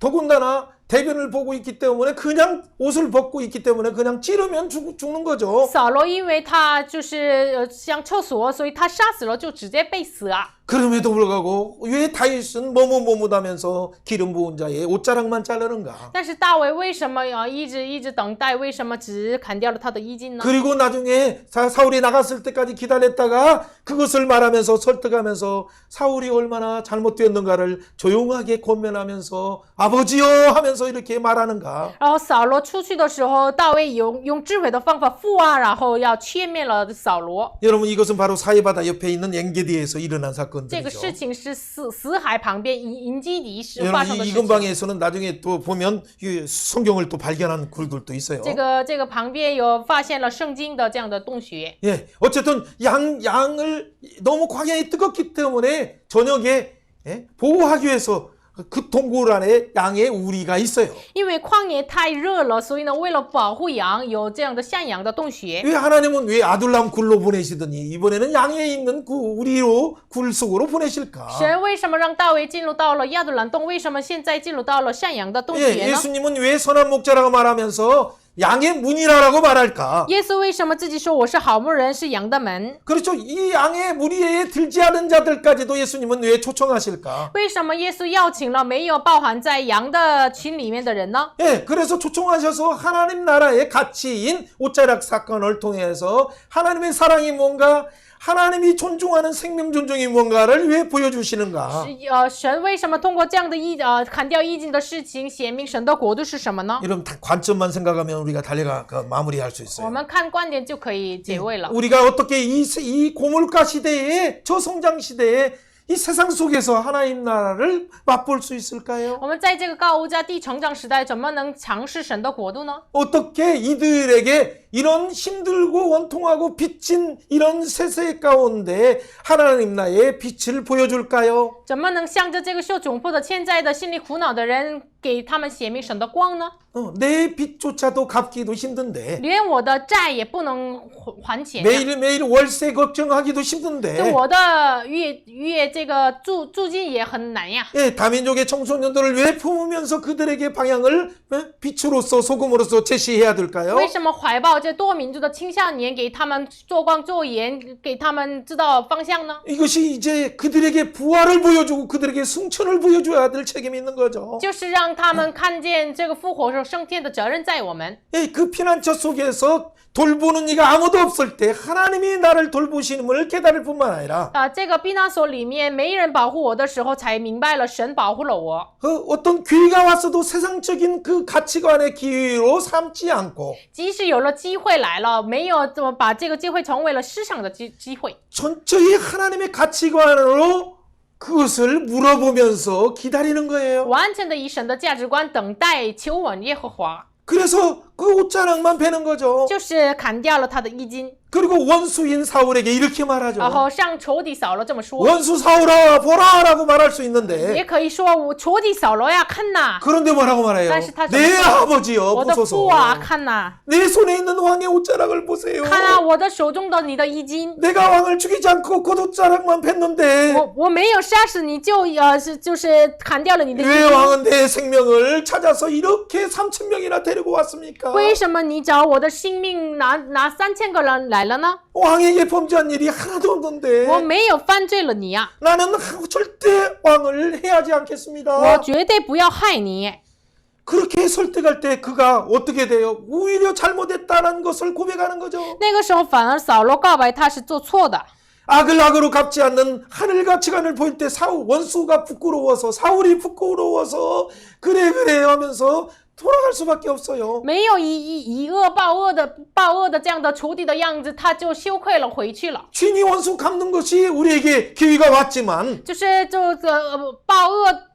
더군다나 대변을 보고 있기 때문에 그냥 옷을 벗고 있기 때문에 그냥 찌르면 죽는 거죠. 扫罗因为他就是像厕所，所以他杀死了就直接被死啊。 그럼에도 불구하고 왜 다윗은 머뭇머뭇하면서 기름 부은 자의 옷자락만 자르는가? 但是大卫为什么一直等待？为什么只砍掉了他的衣襟呢？ 그리고 나중에 사울이 나갔을 때까지 기다렸다가 그것을 말하면서 설득하면서 사울이 얼마나 잘못되었는가를 조용하게 권면하면서 아버지여 하면서 이렇게 말하는가? 然后扫罗出去的时候，大卫用智慧的方法父啊，然后要切灭了扫罗。 여러분 이것은 바로 사해바다 옆에 있는 엔게디에서 일어난 这个 사건들이죠. 事情是死海旁边营基底时发 여러분 生的 이 事情。 근방에서는 나중에 또 보면 이 성경을 또 발견한 굴들도 있어요. 这个旁边有发现了圣经的这样的洞穴。 예, 어쨌든 양을 너무 광야에 뜨겁기 때문에 저녁에 보호하기 위해서 그 동굴 안에 양의 우리가 있어요. 因为旷野太热了，所以呢，为了保护羊，有这样的向阳的洞穴。 왜 하나님은 왜 아둘람 굴로 보내시더니 이번에는 양에 있는 그 우리로 굴 속으로 보내실까? 神为什么让大卫进入到了亚杜兰洞？为什么现在进入到了向阳的洞穴呢？ 예수님은 왜 선한 목자라고 말하면서 양의 문이라고 말할까? 耶稣为什么自己说我是好牧人，是羊的门？ 그렇죠. 이 양의 무리에 들지 않은 자들까지도 예수님은 왜 초청하실까? 为什么耶稣邀请了没有包含在羊的群里面的人呢？ 예, 그래서 초청하셔서 하나님 나라의 가치인 옷자락 사건을 통해서 하나님의 사랑이 뭔가 하나님이 존중하는 생명 존중이 뭔가를 왜 보여주시는가? 神为什么通过这样的砍掉衣襟的事情，显明神的国度是什么呢？ 여러분 관점만 생각하면 우리가 마무리할 수 我 있어요. 们看观点就可以结位了。 우리가 어떻게 이 고물가 시대에 저성장 시대에 이 세상 속에서 하나님 나라를 맛볼 수 있을까요? 我们在这个高屋加地成长时代，怎么能尝试神的国度呢？ 어떻게 이들에게 이런 힘들고 원통하고 빚진 이런 세세 가운데 하나님 나라의 빛을 보여줄까요? 怎么能向着这个受窘迫的、欠债的、心里苦恼的人，给他们显明神的光呢？ 내 빚조차도 갚기도 힘든데 连我的债也不能还钱呀、 매일매일 월세 걱정하기도 就 힘든데 我的月这个租金也很难呀。 예, 다민족의 청소년들을 왜 품으면서 그들에게 방향을 빛으로서 소금으로서 제시해야 될까요? 为什么怀抱这多民族的青少年，给他们做光做盐，给他们知道方向呢？ 이것이 이제 그들에게 부활을 보여주고 그들에게 승천을 보여줘야 될 책임이 있는 거죠. 就是让他们看见这个复活时升天的责任在我们。 예, 그 피난처 속에서 돌보는 이가 아무도 없을 때 하나님이 나를 돌보시는을 깨달을 뿐만 아니라 这个避难所里面没人保护我的时候，才明白了神保护了我。 그 어떤 기회가 왔어도 세상적인 그 가치관의 기회로 삼지 않고 即使有了机会来了，没有怎么把这个机会成为了市场的机会， 전적이 하나님의 가치관으로 그것을 물어보면서 기다리는 거예요. 完全的以神的价值观等待求稳耶和华， 그래서 그 옷자락만 베는 거죠. 就是砍掉了他的衣襟， 그리고 원수인 사울에게 이렇게 말하죠. 然后向仇敌扫罗这么说， 원수 사울아 보라 라고 말할 수 있는데 也可以说我仇敌扫罗呀，看呐， 그런데 뭐라고 말해요? 但是他 내 아버지여 我的 보소서 父啊，看呐， 내 손에 있는 왕의 옷자락을 보세요. 看啊，我的手中的你的衣襟， 내가 왕을 죽이지 않고 그 옷자락만 뺐는데 我没有杀死你就是砍掉了你的衣 왜 襟。 왕은 내 생명을 찾아서 이렇게 3,000명이나 데리고 왔습니까? 为什么你找我的性命拿3000个人来了呢？ 왕에게 범죄한 일이 하나도 없는데 我没有犯罪了你呀、 나는 절대 왕을 해하지 我 않겠습니다. 绝对不要害你。 그렇게 설득할 때 그가 어떻게 돼요? 오히려 잘못했다는 것을 고백하는 거죠. 那个时候反而扫罗告白他是做错的， 악을 악으로 갚지 않는 하늘 가치관을 보일 때 원수가 부끄러워서 사울이 부끄러워서 그래 하면서 돌아갈 수밖에 없어요. 没有以恶报恶的这样的仇敌的样子，他就羞愧了，回去了。 주인이 원수 갚는 것이 우리에게 기회가 왔지만 就是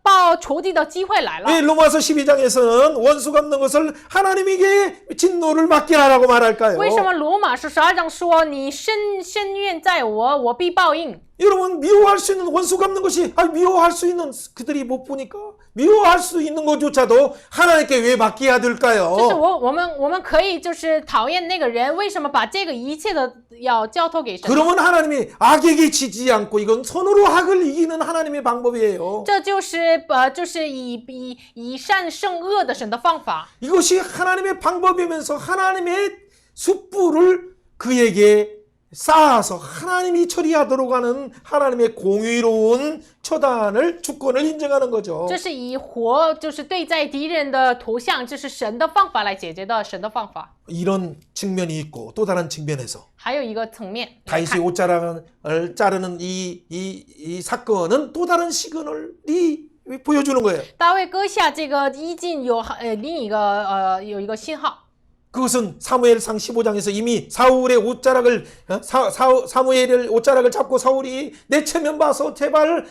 报仇敌的机会来了。 왜 로마서 12장에서는 원수 갚는 것을 하나님에게 진노를 맡기라라고 말할까요? 为什么罗马书12章说你深怨在我，我必报应？ 여러분 미워할 수 있는 원수 갚는 것이 미워할 수 있는 그들이 못 보니까 미워할 수 있는 것조차도 하나님께 왜 맡겨야 就是 될까요? 我们可以就是讨厌那个人，为什么把这个一切的要交托给神？ 그러면 하나님이 악에게 지지 않고 이건 손으로 악을 이기는 하나님의 방법이에요. 这就是就是以善胜恶的神的方法。 이것이 하나님의 방법이면서 하나님의 숯불을 그에게 쌓아서 하나님이 처리하도록 하는 하나님의 공의로운 처단을 주권을 인정하는 거죠. 这是以火就是对在敌人的头像，这是神的方法来解决的神的方法。 이런 측면이 있고 또 다른 측면에서 还有一个层面， 다윗이 옷자락을 자르는 이 사건은 또 다른 시그널이 보여주는 거예요. 大卫割下这个衣襟有另一个有一个信号。 그것은 사무엘상 15장에서 이미 사울의 옷자락을 사무엘의 옷자락을 잡고 사울이 내 체면 봐서 제발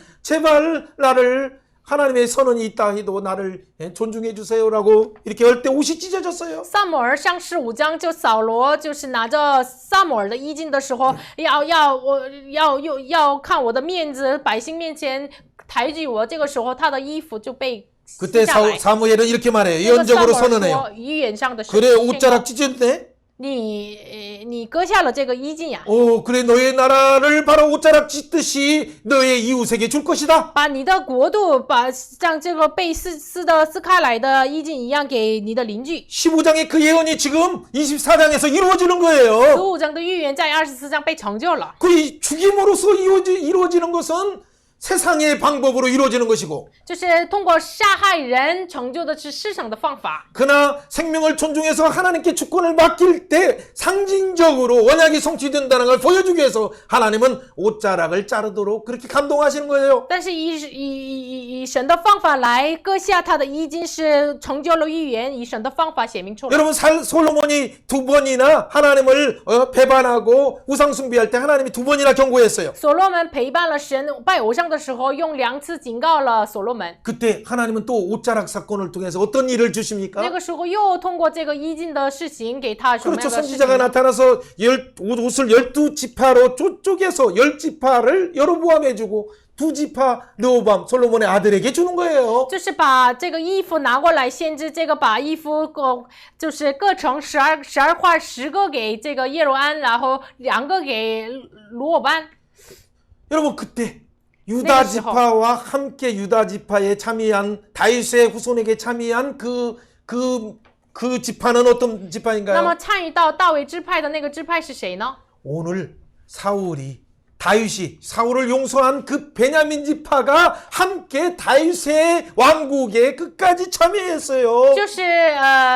나를 하나님의 선언이 있다 해도 나를 존중해 주세요라고 이렇게 할 때 옷이 찢어졌어요. 撒母耳上15章，就扫罗就是拿着撒母耳的衣襟的时候，要看我的面子，百姓面前抬举我，这个时候他的衣服就被 그때 사무엘은 이렇게 말해요. 예언적으로 선언해요. 그래 옷자락 찢었네. 你割下了这个衣襟呀， 오 그래 너의 나라를 바로 옷자락 찢듯이 너의 이웃에게 줄 것이다. 把你的国度把像这个被撕开来的衣襟一样给你的邻居。 15장의 그 예언이 지금 24장에서 이루어지는 거예요. 15章的预言在24章被成就了。 그 죽임으로써 이루어지는 것은 세상의 방법으로 이루어지는 것이고 就是通过杀害人成就的是世上的方法。 그러나 생명을 존중해서 하나님께 주권을 맡길 때 상징적으로 언약이 성취된다는 걸 보여주기 위해서 하나님은 옷자락을 자르도록 그렇게 감동하시는 거예요. 但是以神的方法来割下他的衣襟，是成就了预言，以神的方法显明出来。 여러분 솔로몬이 2번이나 하나님을 배반하고 우상 숭배할 때 하나님이 2번이나 경고했어요. 所罗门陪伴了神拜偶像的时候，用2次警告了所罗门。 그때 하나님은 또 옷자락 사건을 통해서 어떤 일을 주십니까? 那个时候又通过这个衣襟的事情给他什么 그렇죠. 样的事情？ 선지자가 나타나서 옷을 12지파로 쪼개서 10지파를 여로보암해주고 2지파 르호밤 솔로몬의 아들에게 주는 거예요. 就是把这个衣服拿过来，先知这个把衣服就是各成12块，10个给这个耶罗安，然后2个给罗俄班。 여러분 그때 유다 지파와 함께 유다 지파에 참여한 다윗의 후손에게 참여한 그 지파는 어떤 那么 지파인가요? 参与到大卫支派的那个支派是谁呢？ 오늘 다윗이 사울을 용서한 그 베냐민 지파가 함께 다윗의 왕국에 끝까지 참여했어요.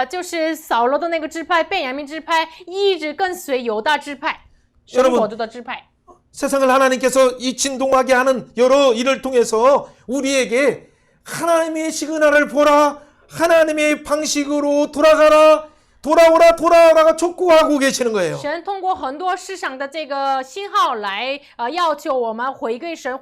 就是扫罗的那个支派，便雅悯支派一直跟随犹大支派，神国度的支派。 세상을 하나님께서 이 진동하게 하는 여러 일을 통해서 우리에게 하나님의 시그널을 보라, 하나님의 방식으로 돌아오라가 촉구하고 계시는 거예요. 神通过很多世上的这个信号来要求我们回归神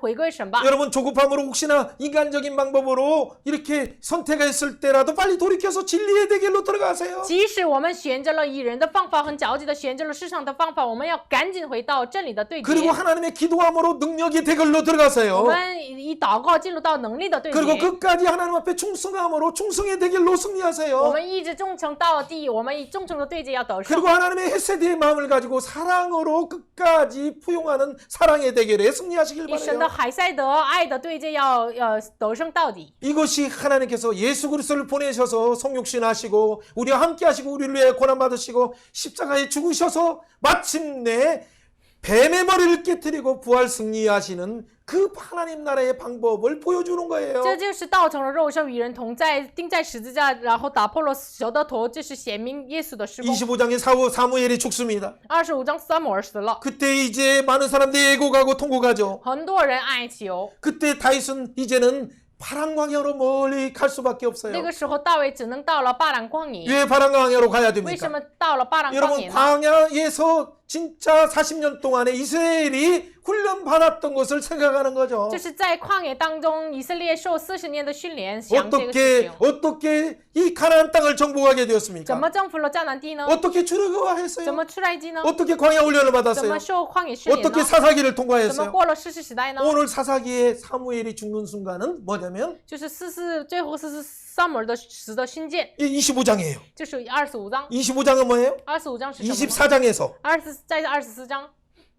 吧。 여러분 조급함으로 혹시나 인간적인 방법으로 이렇게 선택했을 때라도 빨리 돌이켜서 진리의 대결로 들어가세요. 即使我们选择了以人的方法，很着急的选择了世上的方法，我们要赶紧回到真理的对决。 그리고 하나님의 기도함으로 능력의 대결로 들어가세요. 我们以祷告进入到能力的对决。 그리고 끝까지 하나님 앞에 충성함으로 충성의 대결로 我 승리하세요. 们一直忠诚到底，我们以忠诚的对决要得胜。 그리고 하나님의 헤세드의 마음을 가지고 사랑으로 끝까지 포용하는 사랑의 대결에 승리하시길 以神的 바라요. 海塞德爱的对决要得胜到底。 이것이 하나님께서 예수 그리스도를 보내셔서 성육신하시고 우리와 함께하시고 우리를 위해 고난 받으시고 십자가에 죽으셔서 마침내 뱀의 머리를 깨뜨리고 부활 승리하시는 그 하나님 나라의 방법을 보여주는 거예요. 这就是道成了肉身与人同在，钉在十字架，然后打破了蛇的头，这是显明耶稣的施工。 25장에 사무엘이 죽습니다. 25章撒母耳死了， 그때 이제 많은 사람들이 애곡하고 통곡하죠. 很多人哀求。 그때 다윗은 이제는 파란 광야로 멀리 갈 수밖에 那 없어요. 个时候大卫只能到了巴兰旷野。 왜 파란 광야로 가야 为什 됩니까? 么到了巴兰旷 여러분 野呢？ 광야에서 진짜 40년 동안에 이스라엘이 훈련받았던 것을 생각하는 거죠. 就是在旷野当中，以色列受40年的训练，想这个事 어떻게 情。 이 가나안 땅을 정복하게 怎 되었습니까? 么征服了迦南地呢？ 어떻게 怎 출애굽했어요? 么出埃及呢？ 어떻게 광야 훈련을 怎么 받았어요? 受旷野训练 어떻게 呢？ 사사기를 怎么 통과했어요? 过了士师时代呢？ 오늘 사사기에 사무엘이 죽는 순간은 뭐냐면 就是最后撒母耳的死的训诫， 이 25장이에요. 就是25章。 25장은 뭐예요? 25章是什么呢？ 24장에서 在24章，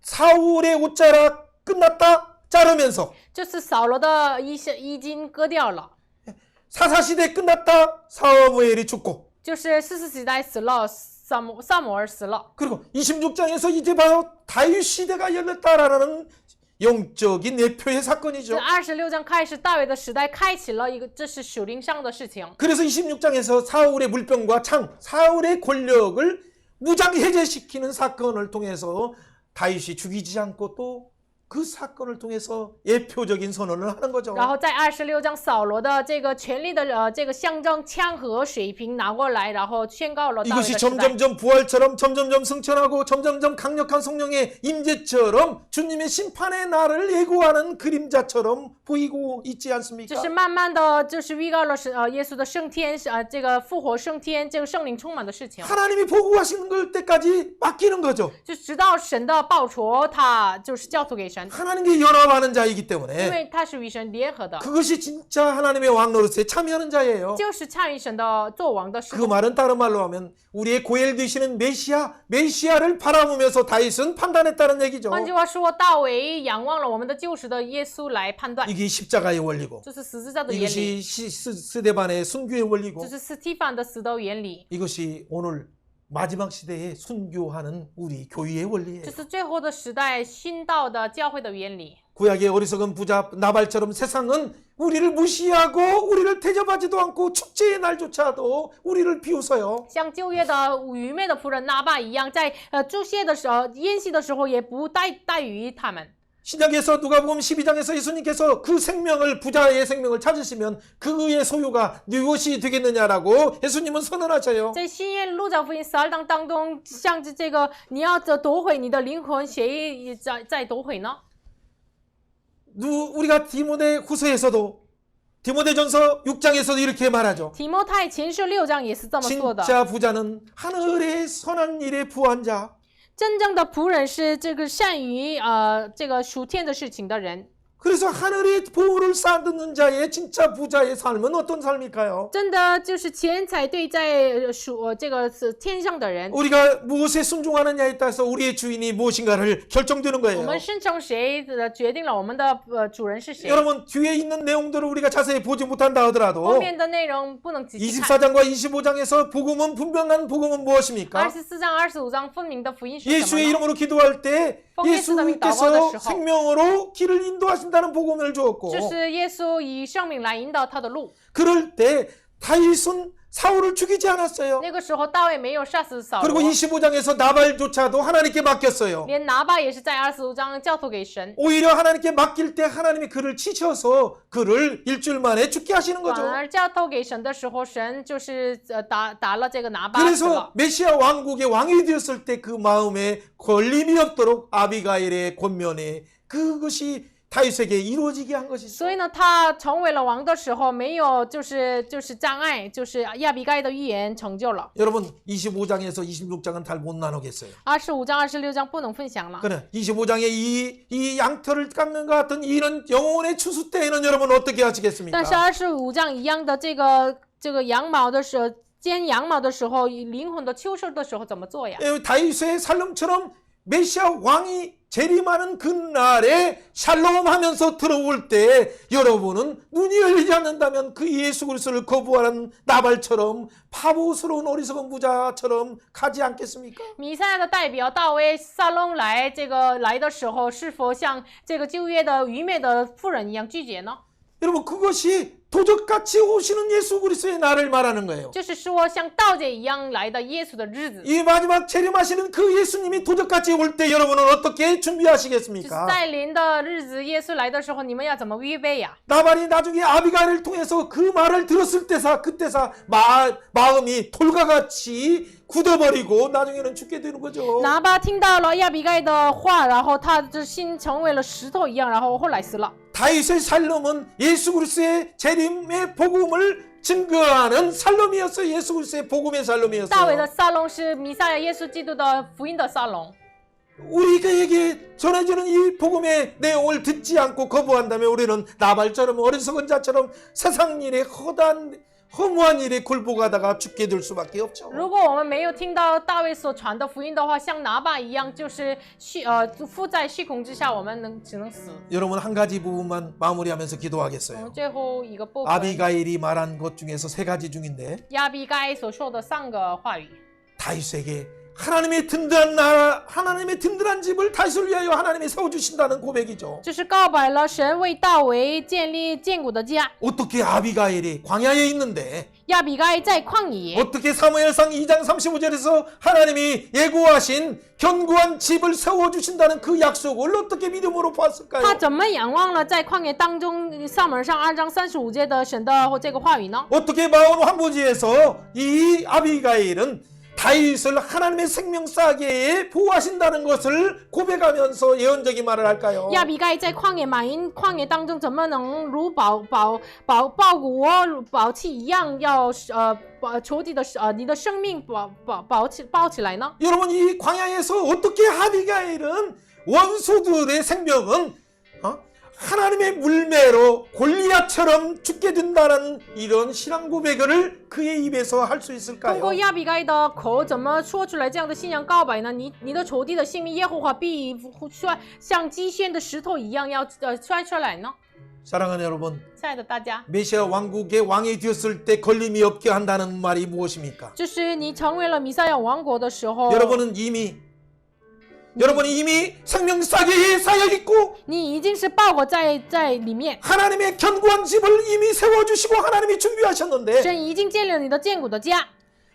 사울의 옷자락 끝났다 자르면서 就是扫罗的衣襟割掉了， 사사시대 끝났다 사무엘이 죽고 就是士师时代死了，撒母耳死了。 그리고 26장에서 이제 바로 다윗 시대가 열렸다라는 영적인 내표의 사건이죠. 这26章开始，大卫的时代开启了一个，这是属灵上的事情。 그래서 26장에서 사울의 물병과 창, 사울의 권력을 무장 해제시키는 사건을 통해서 다윗이 죽이지 않고 또 그 사건을 통해서 예표적인 선언을 하는 거죠. 然后在26章，扫罗的这个权力的这个象征枪和水瓶拿过来，然后宣告了大卫 이것이 的时代。 점점점 부활처럼 점점점 승천하고 점점점 강력한 성령의 임재처럼 주님의 심판의 날을 예고하는 그림자처럼 보이고 있지 就 않습니까? 是慢慢的就是预告了耶稣的升天，这个复活升天，这个圣灵充满的事情。 하나님이 보고하시는 걸 때까지 맡기는 거죠. 就直到神的报酬，他就是交托给神， 하나님께 연합하는 자이기 因 때문에 为他是与神联合的， 그것이 진짜 하나님의 왕노릇에 참여하는 자예요. 就是参与神的做王的事 그 。 말은 다른 말로 하면 우리의 고엘 되시는 메시아를 바라보면서 다윗은 판단했다는 얘기죠. 换句话说，大卫仰望了我们的救赎的耶稣来判断， 이게 십자가의 원리고 这是十字架的原理， 이것이 스데반의 순교의 원리고 这是斯提凡的死的原理， 이것이 오늘 마지막 시대에 순교하는 우리 교회의 원리예요. 这是最后的时代殉道的教会的原理。 구약의 어리석은 부자 나발처럼 세상은 우리를 무시하고 우리를 대접하지도 않고 축제의 날조차도 우리를 비웃어요. 像旧约的愚昧的仆人拿巴一样，在祝谢的时候、宴席的时候也不待遇他们。 신약에서 누가복음 12장에서 예수님께서 그 생명을 부자의 생명을 찾으시면 그의 소유가 무엇이 되겠느냐라고 예수님은 선언하셔요. 在新约路加福音12章当中，像这个你要夺回你的灵魂，谁在夺回呢？ 우리가 디모데전서 6장에서도 이렇게 말하죠. 提摩太前书6章也是这么说的。 진짜 부자는 하늘의 선한 일에 부한 자. 真正的仆人是这个善于这个属天的事情的人。 그래서 하늘의 보호를 쌓는 자의 진짜 부자의 삶은 어떤 삶일까요? 真的就是钱财对在这个是天上的人。 우리가 무엇에 순종하느냐에 따라서 우리의 주인이 무엇인가를 결정되는 我 거예요. 们顺从谁决定了我们的主人是谁。 여러분 뒤에 있는 내용들을 우리가 자세히 보지 못한다 后 하더라도 面的内容不能仔细看。 24장과 25장에서 복음은 분명한 복음은 무엇입니까? 24章、25章分明的福音是什么 예수의 呢？ 이름으로 기도할 때 예수께서 생명으로 길을 인도하신다는 복음을 就 주었고 是耶稣以生命来引导他的路。 그럴 때 다윗은 사울을 죽이지 않았어요. 那个时候大卫没有杀死扫 그리고 罗， 25장에서 나발조차도 하나님께 맡겼어요. 连拿巴也是在25章交托给神。 오히려 하나님께 맡길 때 하나님이 그를 치셔서 그를 일주일 만에 죽게 하시는 反 거죠. 而交托给神的时候，神就是打了这个拿巴死 그래서 了。 메시아 왕국의 왕이 되었을 때 그 마음에 걸림이 없도록 아비가일의 권면에 그것이 다윗에게 이루어지게 한 것이죠. 所以呢，他成为了王的时候，没有就是障碍，就是亚比该的预言成就了。 여러분 25장에서 26장은 잘 못 나누겠어요. 25章、26章不能分享了。 그래 25장에 이 양털을 깎는 것 같은 이런 영혼의 추수 때에는 여러분 어떻게 하시겠습니까? 但是25章一样的这个羊毛的时候，剪羊毛的时候，灵魂的秋收的时候怎么做呀？ 다윗의 살림처럼 메시아 왕이 재림하는 그날에 샬롬 하면서 들어올 때 여러분은 눈이 열리지 않는다면 그 예수 그리스도를 거부하는 나발처럼 바보스러운 어리석은 부자처럼 가지 않겠습니까? 弥赛亚的代表大卫撒隆来的时候，是否像这个旧约的愚昧的妇人一样拒绝呢？ 여러분 그것이 도적같이 오시는 예수 그리스도의 날을 말하는 거예요. 就是说，像盗贼一样来的耶稣的日子， 이 마지막 재림하시는 그 예수님이 도적같이 올 때 여러분은 어떻게 就是 준비하시겠습니까? 在临的日子，耶稣来的时候，你们要怎么预备呀？ 나발이 나중에 아비가일을 통해서 그 말을 들었을 때사 그때사 마음이 돌과같이 굳어버리고 나중에는 죽게 되는 거죠. 拿巴听到了亚比该的话，然后他的心成为了石头一样，然后后来死了。 다윗의 살롬은 예수 그리스도의 재림의 복음을 증거하는 살롬이었어요. 예수 그리스도의 복음의 大卫的 살롬이었어요. 撒龙是弥赛亚耶稣基督的福音的撒龙。 우리에게 전해지는 이 복음의 내용을 듣지 않고 거부한다면 우리는 나발처럼 어리석은 자처럼 세상 일에 허무한 일에 굴복하다가 죽게 될 수밖에 없죠. 如果我们没有听到大卫所传的福音的话，像拿巴一样，就是附在虚空之下，我们只能死。 여러분 한 가지 부분만 마무리하면서 我 기도하겠어요. 们最后一个部分， 아비가일이 말한 것 중에서 세 가지 중인데 亚比该所说的3个话语， 다윗에게 하나님의 든든한 나라, 하나님의 든든한 집을 다윗을 위하여 하나님이 세워주신다는 고백이죠. 就是告白了神为大卫建立坚固的家。 어떻게 아비가일이 광야에 있는데 亚比该在旷野， 어떻게 사무엘상 2장 35절에서 하나님이 예고하신 견고한 집을 세워주신다는 그 약속을 어떻게 믿음으로 他 봤을까요? 怎么仰望了在旷野当中撒母耳上2章35节的神的这个话语呢？ 어떻게 마온 황무지에서 이 아비가일은 다윗을 하나님의 생명싸개에 보호하신다는 것을 고백하면서 예언적인 말을 할까요? 亚比该在旷野马因旷野当中，怎么能如保国宝器一样，要仇敌的你的生命保起来呢？ 여러분 이 광야에서 어떻게 아비가일은 원수들의 생명은 하나님의 물매로 골리앗처럼 죽게 된다는 이런 신앙 고백을 그의 입에서 할 수 通 있을까요? 过亚比该的口，怎么说出来这样的信仰告白呢？你的仇敌的性命，耶和华必像击宣的石头一样，要摔出来呢？ 사랑하는 여러분, 亲爱的大家， 메시아 왕국의 왕이 되었을 때 걸림이 없게 한다는 말이 무엇입니까? 就是你成为了弥赛亚王国的时候， 여러분은 이미 생명싸개에 쌓여 있고 你已经是抱裹在里面， 하나님의 견고한 집을 이미 세워주시고 하나님이 준비하셨는데 神已经建立了你的坚固的家。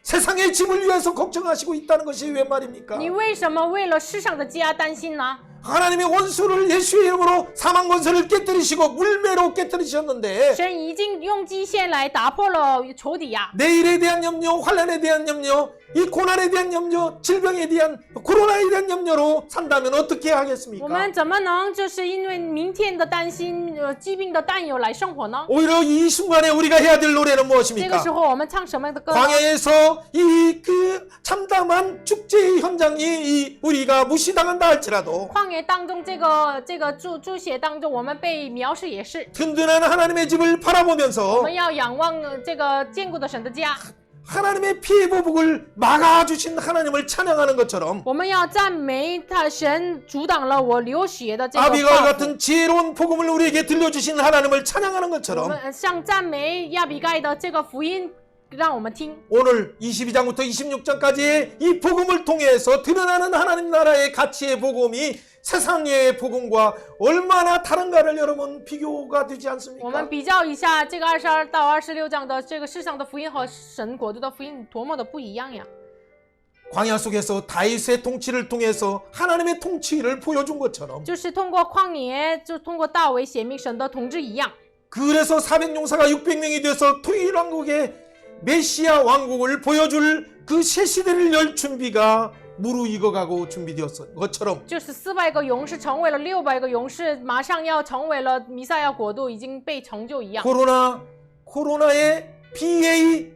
세상의 집을 위해서 걱정하시고 있다는 것이 왜 말입니까? 你为什么为了世上的家担心呢？ 하나님의 원수를 예수의 이름으로 사망 권세를 깨뜨리시고 물매로 깨뜨리셨는데 神已经用基线来打破了仇敌呀。 내일에 대한 염려, 환난에 대한 염려, 이 고난에 대한 염려, 질병에 대한 코로나에 대한 염려로 산다면 어떻게 我 하겠습니까? 们怎么能就是因为明天的担心、疾病的担忧来生活呢？ 오히려 이 순간에 우리가 해야 될 노래는 这个 무엇입니까? 时候我们唱什么的歌呢？ 광야에서 이 그 참담한 축제의 현장이 우리가 무시당한다 할지라도 旷野当中这个注写当中，我们被藐视也是。 든든한 하나님의 집을 我 ba라보면서 们要仰望这个坚固的神的家， 하나님의 피해 보복을 막아주신 하나님을 찬양하는 것처럼 我们要赞美他神阻挡了我流血的这个 아비가일 报复。 같은 지혜로운 복음을 우리에게 들려주신 하나님을 찬양하는 我 것처럼 们像赞美亚比该的这个福音，让我们听。 오늘 22장부터 26장까지의 이 복음을 통해서 드러나는 하나님 나라의 가치의 복음이 세상의 복음과 얼마나 다른가를 여러분 비교가 되지 我 않습니까? 们比较一下这个22到26章的这个世上的福音和神国度的福音多么的不一样呀！ 광야 속에서 다윗의 통치를 통해서 하나님의 통치를 보여준 것처럼 就是通过旷野，就通过大卫显明神的统治一样。 그래서 400용사가 600명이 돼서 통일 왕국의 메시아 왕국을 보여줄 그 새 시대를 열 준비가 무르익어가고 준비되었던 것처럼 就是400个勇士成为了600个勇士，马上要成为了弥赛亚国度已经被成就一样。 코로나의 BA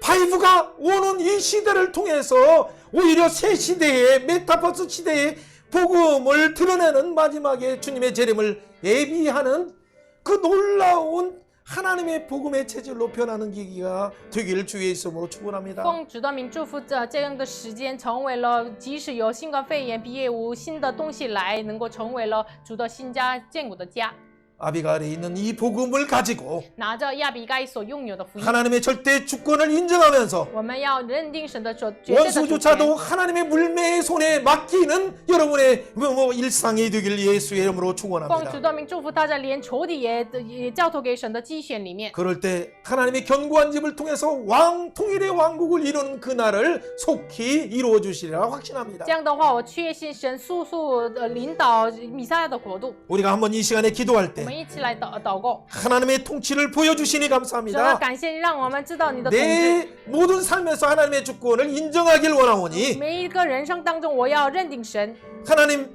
5가 오는 이 시대를 통해서 오히려 새 시대의 메타버스 시대의 복음을 드러내는 마지막에 주님의 재림을 예비하는 그 놀라운 하나님의 복음의 체질로 변하는 계기가 되기를 주의 이름으로 축원합니다. 奉主的名祝福这样的时间成为了，即使有新冠肺炎、毕业无新的东西来，能够成为了主的新家、坚固的家。 아비가일에 있는 이 복음을 가지고 拿着亚比该所拥有的福音， 하나님의 절대 주권을 인정하면서 我们要认定神的绝对的主权。 원수조차도 하나님의 물매의 손에 맡기는 여러분의 일상이 되길 예수의 이름으로 奉 축원합니다. 主的名祝福大家，连仇敌也交托给神的机选里面。 그럴 때 하나님의 견고한 집을 통해서 통일의 왕국을 이루는 그날을 속히 이루어 주시리라 확신합니다. 这样的话，我确信神速速领导弥赛亚的国度。 우리가 한번 이 시간에 기도할 我 때 们一起来祷告， 하나님의 통치를 보여주시니 主要 감사합니다. 感谢你，让我们知道你的统治。 내 모든 삶에서 하나님의 주권을 인정하길 원하오니 每一个人生当中，我要认定神。 하나님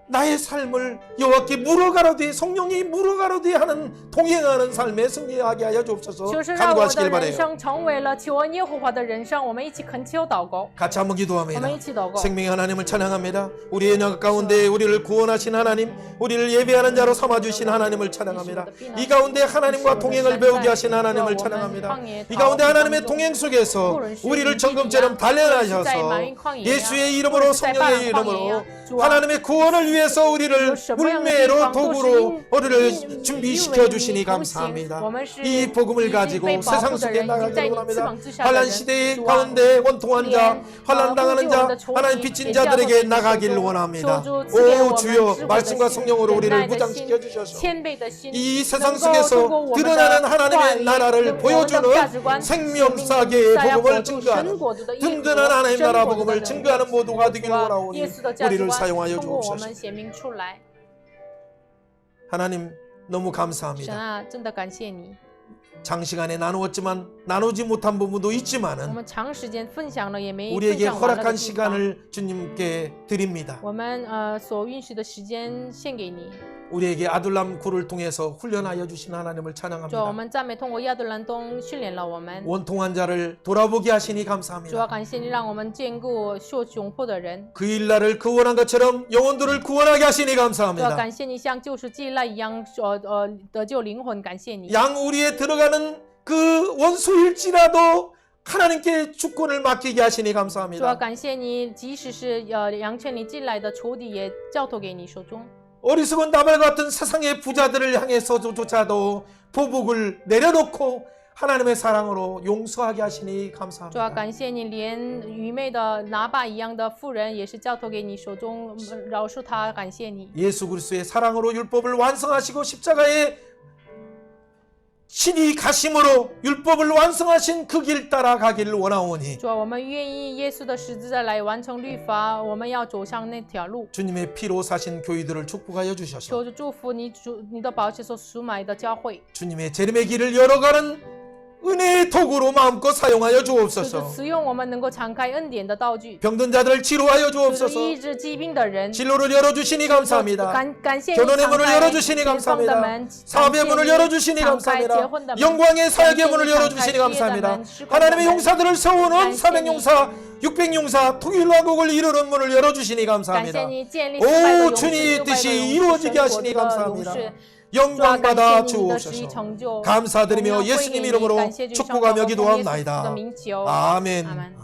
나의 삶을 여호와께 물어가로되 성령이 물어가로되 하는 동행하는 삶에 승리하게 하여 주옵소서. 就是让我的 간구하시길 人 바래요. 生成为了求恩耶和华的人生。我们一起恳求祷告， 같이 한번 我 기도합니다. 们一起祷告。 생명의 하나님을 찬양합니다. 우리의 영 가운데 우리를 구원하신 하나님, 우리를 예배하는 자로 삼아주신 하나님을 찬양합니다. 이 가운데 하나님과 동행을 배우게 하신 하나님을 찬양합니다. 이 가운데 하나님의 동행 속에서 우리를 정금처럼 단련하셔서 예수의 이름으로 성령의 이름으로 하나님의 구원을 위해서 우리를 물매로 도구로 우리를 준비시켜 주시니 감사합니다. 이 복음을 가지고 세상 속에 나가기를 원합니다. 환란 시대의 가운데 원통한 자, 환란 당하는 자, 하나님 빚진 자들에게 나가기를 원합니다. 오 주여, 말씀과 성령으로 우리를 무장시켜 주셔서 이 세상 속에서 드러나는 하나님의 나라를 보여주는 생명사계의 복음을 증거하는 든든한 하나님 나라 복음을 증거하는 모두가 되기를 원하오니 우리를 사용하여 通过我 주옵소서. 们显明出来。 하나님 너무 神 감사합니다. 啊，真的感谢你。 장시간에 나누었지만 나누지 못한 부분도 我 있지만은 们长时间分享了，也没分 우리에게 享完了的 허락한 地方。 시간을 주님께 드립니다. 我们所允许的时间献给你。 우리에게 아둘람 굴을 통해서 훈련하여 주신 하나님을 主啊，我 찬양합니다. 们赞美通过亚杜兰东训练了我们。 원통한 자를 돌아보게 하시니 主啊， 감사합니다. 感谢你让我们兼顾受窘迫的人。 그 일날을 구원한 것처럼 영혼들을 구원하게 하시니 主啊， 감사합니다. 感谢你像救赎祭那一样，得救灵魂，感谢你。 양 우리에 들어가는 그 원수일지라도 하나님께 주권을 맡기게 하시니 主啊， 감사합니다. 感谢你，即使是羊圈里进来的仇敌，也交托给你手中。 어리석은 나발 같은 세상의 부자들을 향해서조차도 보복을 내려놓고 하나님의 사랑으로 용서하게 하시니 主啊， 감사합니다. 感谢你，连愚昧的拿巴一样的妇人，也是交托给你手中，饶恕他，感谢你。 예수 그리스도의 사랑으로 율법을 완성하시고 십자가에 신이 가심으로 율법을 완성하신 그 길 따라 가기를 원하오니 主啊，我们愿意耶稣的十字架来完成律法，我们要走上那条路。 주님의 피로 사신 교회들을 축복하여 주셔서 求主祝福你你的宝血所赎买的教会， 주님의 재림의 길을 열어가는 은혜의 도구로 마음껏 사용하여 求主 주옵소서. 使用我们能够敞开恩典的道具， 병든 자들을 치료하여 求主 주옵소서. 医治疾病的人。 진로를 열어주시니 감사합니다. 感谢你 결혼의 敞 문을 开 열어주시니 结婚的 감사합니다. 门， 사업의 문을 열어주시니 敞开结 감사합니다. 婚的门， 영광의 사역의 感谢 문을 你 열어주시니 敞开事业的 감사합니다. 门，施工的 하나님의 门。 용사들을 세우는 感谢 사백용사, 육백용사, 통일왕국을 이루는 문을 열어주시니 感谢 감사합니다. 你建立 오 失败的勇士 주님의 失败的 뜻이 勇士 이루어지게 神国 하시니 的勇 감사합니다. 士。 영광 感 받아 谢你的旨意 주옵소서. 成就， 감사드리며 荣耀归给 예수님 你 이름으로 感谢主上 축복하며 祷告奉耶稣基督的 기도합나이다. 名求， 아멘. 아멘.